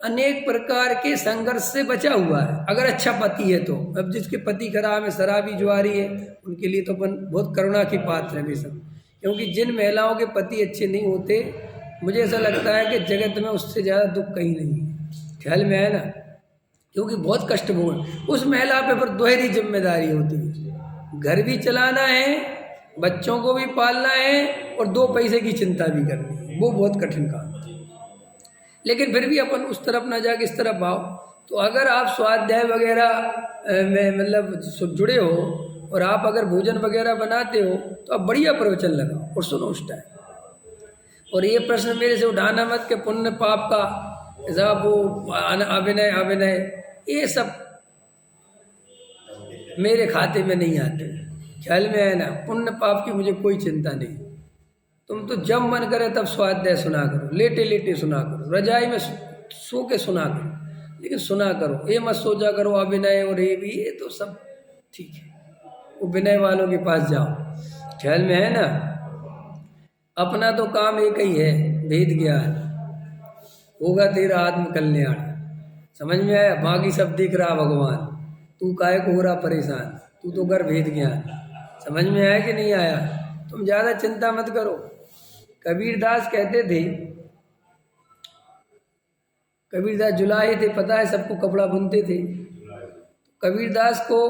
अनेक प्रकार के संघर्ष से बचा हुआ है। अगर अच्छा पति है तो, अब जिसके पति खराब है, शराबी जुआरी है, उनके लिए तो अपन बहुत करुणा की पात्र है बेशक। क्योंकि जिन महिलाओं के पति अच्छे नहीं होते, मुझे ऐसा लगता है कि जगत में उससे ज़्यादा दुख कहीं नहीं है। ख्याल में है ना? क्योंकि बहुत कष्ट भोग उस महिला पे फिर दोहरी जिम्मेदारी होती है, घर भी चलाना है, बच्चों को भी पालना है, और 2 पैसे की चिंता भी करनी है। वो बहुत कठिन काम है। लेकिन फिर भी अपन उस तरफ ना जाके इस तरफ आओ। तो अगर आप स्वाध्याय वगैरह में मतलब जुड़े हो, और आप अगर भोजन वगैरह बनाते हो, तो आप बढ़िया प्रवचन लगाओ और सुनो उस टाइम। और ये प्रश्न मेरे से उठाना मत कि पुण्य पाप का साहब वो अभिनय ये सब मेरे खाते में नहीं आते। ख्याल में है ना? पुण्य पाप की मुझे कोई चिंता नहीं। तुम तो जब मन करे तब स्वाध्याय सुना करो, लेटे लेटे सुना करो, रजाई में सो के सुना करो, लेकिन सुना करो। ये मत सोचा करो अभिनय और ये भी, ये तो सब ठीक है, वो विनय वालों के पास जाओ। ख्याल में है ना? अपना तो काम एक ही है, भेद ज्ञान, होगा तेरा आत्म कल्याण। समझ में आया? बाकी सब दिख रहा भगवान, तू काहे को हो रहा परेशान, तू तो कर भेद ज्ञान। समझ में आया कि नहीं आया? तुम ज़्यादा चिंता मत करो। कबीरदास कहते थे, कबीरदास जुलाहे थे, पता है सबको, कपड़ा बुनते थे। कबीरदास को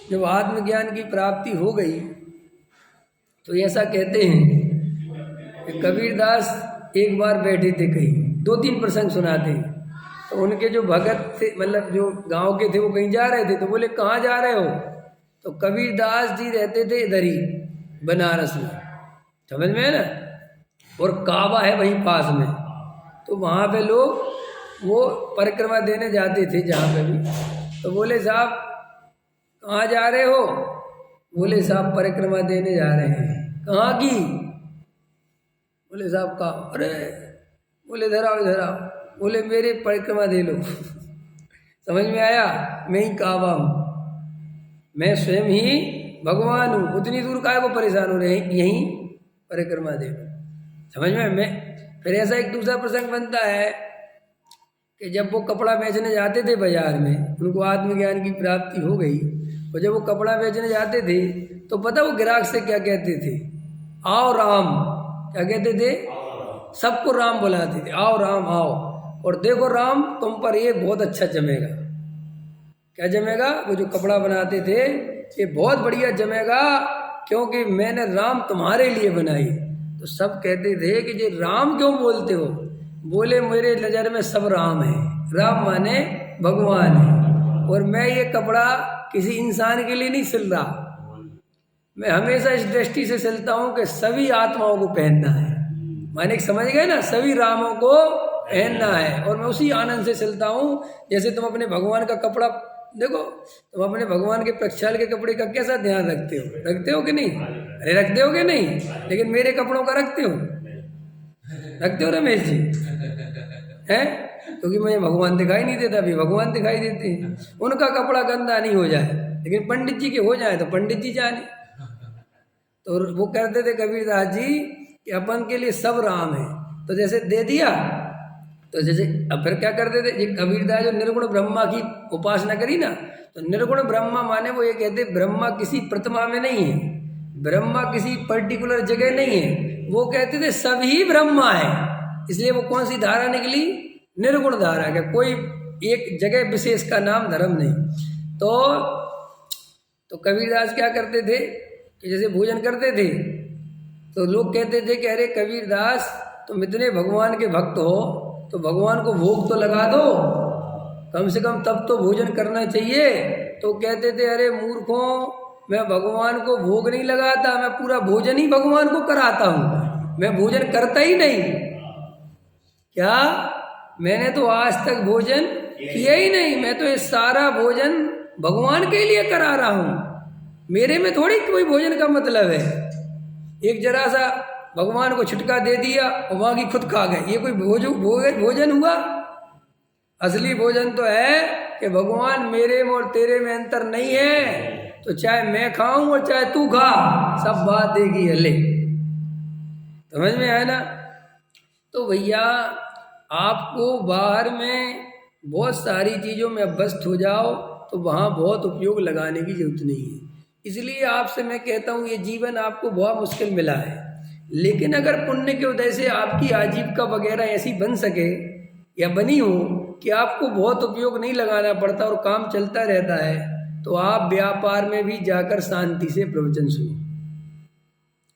जब आत्मज्ञान की प्राप्ति हो गई तो ऐसा कहते हैं कि कबीरदास एक बार बैठे थे कहीं, 2-3 प्रसंग सुनाते हैं। तो उनके जो भगत थे, मतलब जो गांव के थे, वो कहीं जा रहे थे, तो बोले कहाँ जा रहे हो? तो कबीरदास जी रहते थे इधर ही बनारस में, समझ में है ना? और काबा है वहीं पास में, तो वहाँ पे लोग वो परिक्रमा देने जाते थे जहाँ पे भी। तो बोले साहब कहाँ जा रहे हो? बोले साहब परिक्रमा देने जा रहे हैं। कहाँ की? बोले साहब का, अरे बोले इधर आओ इधर आओ। बोले मेरे परिक्रमा दे लो। समझ में आया? मैं ही काबा हूँ, मैं स्वयं ही भगवान हूँ, उतनी दूर काहे को परेशान हो रहे हैं, यहीं परिक्रमा दे लो। समझ में? मैं फिर ऐसा एक दूसरा प्रसंग बनता है कि जब वो कपड़ा बेचने जाते थे बाजार में, उनको आत्मज्ञान की प्राप्ति हो गई, और जब वो कपड़ा बेचने जाते थे तो पता वो ग्राहक से क्या कहते थे? आओ राम। क्या कहते थे? सबको राम बुलाते थे, आओ राम आओ, और देखो राम तुम पर ये बहुत अच्छा जमेगा। क्या जमेगा? वो जो कपड़ा बनाते थे, ये बहुत बढ़िया जमेगा, क्योंकि मैंने राम तुम्हारे लिए बनाई। तो सब कहते थे कि ये राम क्यों बोलते हो? बोले मेरे नज़र में सब राम है, राम माने भगवान है, और मैं ये कपड़ा किसी इंसान के लिए नहीं सिल रहा, मैं हमेशा इस दृष्टि से सिलता हूँ कि सभी आत्माओं को पहनना है। माने समझ गए ना? सभी रामों को पहनना है, और मैं उसी आनंद से सिलता हूँ। जैसे तुम अपने भगवान का कपड़ा देखो, तुम अपने भगवान के प्रक्षाल के कपड़े का कैसा ध्यान रखते हो? रखते हो कि नहीं? अरे रखते हो कि नहीं? लेकिन मेरे कपड़ों का रखते हो? रखते हो रमेश जी? हैं? क्योंकि मुझे भगवान दिखाई नहीं देता, अभी भगवान दिखाई देते हैं। उनका कपड़ा गंदा नहीं हो जाए, लेकिन पंडित जी के हो जाए तो पंडित जी जाने। तो वो कहते थे कबीरदास जी कि अपन के लिए सब राम है। तो जैसे दे दिया, तो जैसे अब फिर क्या करते थे, ये कबीरदास जो निर्गुण ब्रह्मा की उपासना करी ना, तो निर्गुण ब्रह्मा माने वो ये कहते ब्रह्मा किसी प्रतिमा में नहीं है, ब्रह्मा किसी पर्टिकुलर जगह नहीं है, वो कहते थे सभी ब्रह्मा है। इसलिए वो कौन सी धारा निकली? निर्गुण धारा, का कोई एक जगह विशेष का नाम धर्म नहीं। तो तो कबीरदास क्या करते थे कि जैसे भोजन करते थे तो लोग कहते थे कि अरे कबीरदास तुम इतने भगवान के भक्त हो तो भगवान को भोग तो लगा दो, कम से कम तब तो भोजन करना चाहिए। तो कहते थे अरे मूर्खों, मैं भगवान को भोग नहीं लगाता, मैं पूरा भोजन ही भगवान को कराता हूँ, मैं भोजन करता ही नहीं। क्या? मैंने तो आज तक भोजन किया ही नहीं, मैं तो ये सारा भोजन भगवान के लिए करा रहा हूँ, मेरे में थोड़ी कोई भोजन का मतलब है। एक जरा सा भगवान को छिटका दे दिया और वहाँ की खुद खा गए, ये कोई भोजन हुआ? असली भोजन तो है कि भगवान मेरे में और तेरे में अंतर नहीं है, तो चाहे मैं खाऊं और चाहे तू खा, सब बात देगी हले। समझ में आया ना? तो भैया आपको बाहर में बहुत सारी चीज़ों में अभ्यस्त हो जाओ तो वहाँ बहुत उपयोग लगाने की जरूरत नहीं है। इसलिए आपसे मैं कहता हूँ ये जीवन आपको बहुत मुश्किल मिला है, लेकिन अगर पुण्य के उदय से आपकी आजीविका वगैरह ऐसी बन सके या बनी हो कि आपको बहुत उपयोग नहीं लगाना पड़ता और काम चलता रहता है, तो आप व्यापार में भी जाकर शांति से प्रवचन सुनो।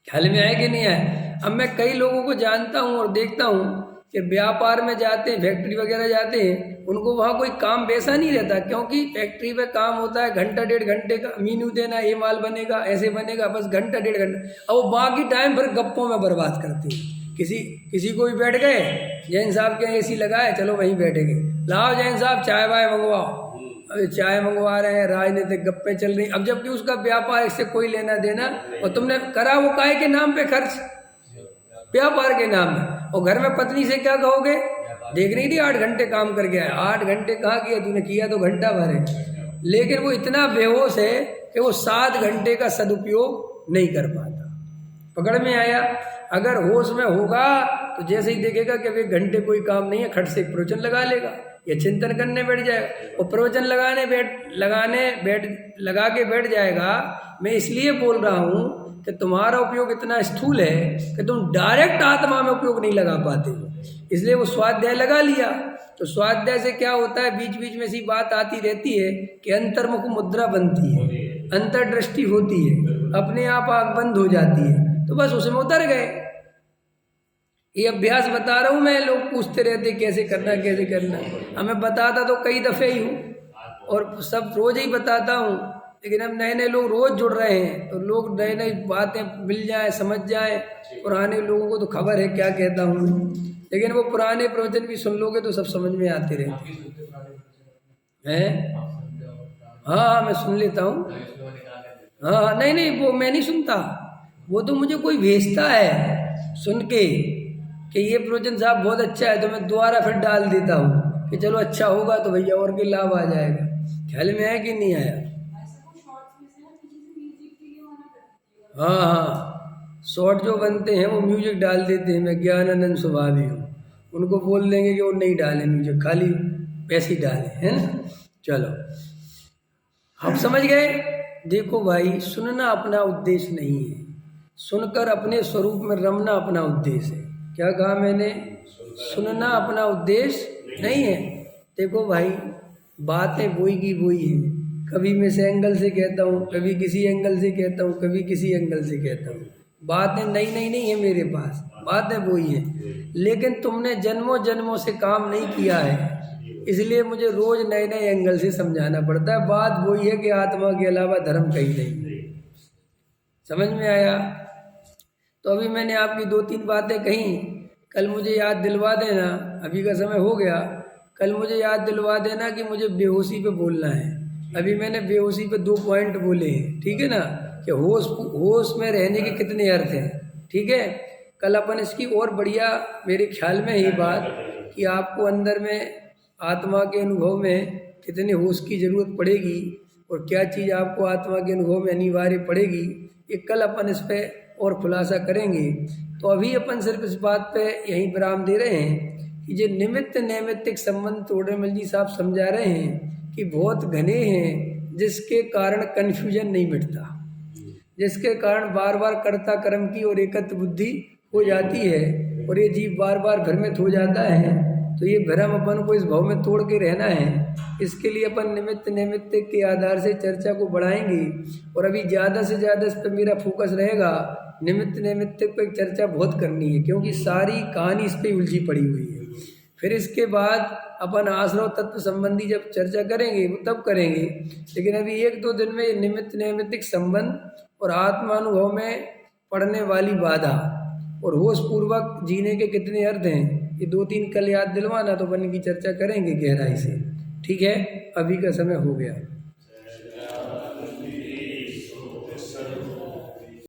ख्याल में आए कि नहीं आए? अब मैं कई लोगों को जानता हूँ और देखता हूँ कि व्यापार में जाते हैं, फैक्ट्री वगैरह जाते हैं, उनको वहाँ कोई काम वैसा नहीं रहता, क्योंकि फैक्ट्री में काम होता है घंटा 1.5 घंटे का, मीनू देना, ये माल बनेगा, ऐसे बनेगा, बस घंटा 1.5 घंटा। अब वो बाकी टाइम फिर गप्पों में बर्बाद करते हैं। किसी को भी बैठ गए, जैन साहब के एसी लगाए, चलो वहीं बैठेंगे, लाओ जैन साहब चाय वाय मंगवाओ, अभी चाय मंगवा रहे हैं, राजनीतिक गप्पे चल रही। अब जबकि उसका व्यापार इससे कोई लेना देना, और तुमने करा वो काय के नाम पे खर्च, व्यापार के नाम में। और घर में पत्नी से क्या कहोगे? देख नहीं थी 8 घंटे काम कर गया है, 8 घंटे कहाँ किया तूने, किया तो घंटा भर है, लेकिन वो इतना बेहोश है कि वो 7 घंटे का सदुपयोग नहीं कर पाता। पकड़ में आया? अगर होश में होगा तो जैसे ही देखेगा कि अब 1 घंटे कोई काम नहीं है, खट से एक प्रवचन लगा लेगा या चिंतन करने बैठ जाएगा। और प्रवचन लगा के बैठ जाएगा। मैं इसलिए बोल रहा हूँ कि तुम्हारा उपयोग इतना स्थूल है कि तुम डायरेक्ट आत्मा में उपयोग नहीं लगा पाते हो, इसलिए वो स्वाध्याय लगा लिया। तो स्वाध्याय से क्या होता है, बीच बीच में ऐसी बात आती रहती है कि अंतर्मुख मुद्रा बनती है, अंतर्दृष्टि होती है, अपने आप आँख बंद हो जाती है, तो बस उसमें उतर गए। ये अभ्यास बता रहा हूँ मैं, लोग पूछते रहते कैसे करना कैसे करना, हमें बताता तो कई दफ़े ही हूँ और सब रोज ही बताता हूँ, लेकिन अब नए नए लोग रोज जुड़ रहे हैं तो लोग नई नई बातें मिल जाए, समझ जाए। पुराने लोगों को तो खबर है क्या कहता हूँ, लेकिन वो पुराने प्रवचन भी सुन लोगे तो सब समझ में आते रहते हैं। हाँ मैं सुन लेता हूँ। हाँ नहीं वो मैं नहीं सुनता, वो तो मुझे कोई भेजता है सुन के कि ये प्रवचन साहब बहुत अच्छा है, तो मैं दोबारा फिर डाल देता हूँ कि चलो अच्छा होगा तो भैया और के लाभ आ जाएगा। ख्याल में आया कि नहीं आया? हाँ शॉर्ट जो बनते हैं वो म्यूजिक डाल देते हैं। मैं ज्ञानानंद स्वभावी हूँ, उनको बोल देंगे कि वो नहीं डालें म्यूजिक, खाली पैसे डालें, है ना। चलो हम समझ गए। देखो भाई, सुनना अपना उद्देश्य नहीं है, सुनकर अपने स्वरूप में रमना अपना उद्देश्य है। क्या कहा मैंने? सुनना अपना उद्देश्य नहीं है। देखो भाई, बातें वही की वही हैं, कभी मैं इस एंगल से कहता हूँ, कभी किसी एंगल से कहता हूँ, कभी किसी एंगल से कहता हूँ। बातें नई नहीं है मेरे पास, बातें वही हैं, लेकिन तुमने जन्मों जन्मों से काम नहीं किया है, इसलिए मुझे रोज नए नए एंगल से समझाना पड़ता है। बात वही है कि आत्मा के अलावा धर्म कहीं नहीं। समझ में आया? तो अभी मैंने आपकी 2-3 बातें कही, कल मुझे याद दिलवा देना, अभी का समय हो गया, कल मुझे याद दिलवा देना कि मुझे बेहोशी पे बोलना है। अभी मैंने बेहोशी पे 2 पॉइंट बोले हैं, ठीक है ना, कि होश में रहने के कितने अर्थ हैं, ठीक है। कल अपन इसकी और बढ़िया, मेरे ख्याल में ही बात कि आपको अंदर में आत्मा के अनुभव में कितने होश की ज़रूरत पड़ेगी और क्या चीज़ आपको आत्मा के अनुभव में अनिवार्य पड़ेगी, ये कल अपन इस पर और खुलासा करेंगे। तो अभी अपन सिर्फ इस बात पे यहीं विराम दे रहे हैं कि जो निमित्त नैमित्तिक संबंध तोड़ेमल जी साहब समझा रहे हैं कि बहुत घने हैं, जिसके कारण कन्फ्यूजन नहीं मिटता, जिसके कारण बार बार कर्ता कर्म की और एकत्व बुद्धि हो जाती है और ये जीव बार बार भ्रमित हो जाता है तो ये भ्रम अपन को इस भाव में तोड़ के रहना है। इसके लिए अपन निमित्त नैमित्त के आधार से चर्चा को बढ़ाएंगे और अभी ज़्यादा से ज़्यादा इस पर मेरा फोकस रहेगा। निमित्त नैमित्त पर चर्चा बहुत करनी है क्योंकि सारी कहानी इस पर उलझी पड़ी हुई है। फिर इसके बाद अपन आश्रव तत्व संबंधी जब चर्चा करेंगे वो तब करेंगे, लेकिन अभी 1-2 दिन में निमित्त नैमित्तिक संबंध और आत्मानुभव में पड़ने वाली बाधा और होश पूर्वक जीने के कितने अर्थ हैं, ये 2-3 कल याद दिलवाना, तो अपन की चर्चा करेंगे गहराई से। ठीक है, अभी का समय हो गया।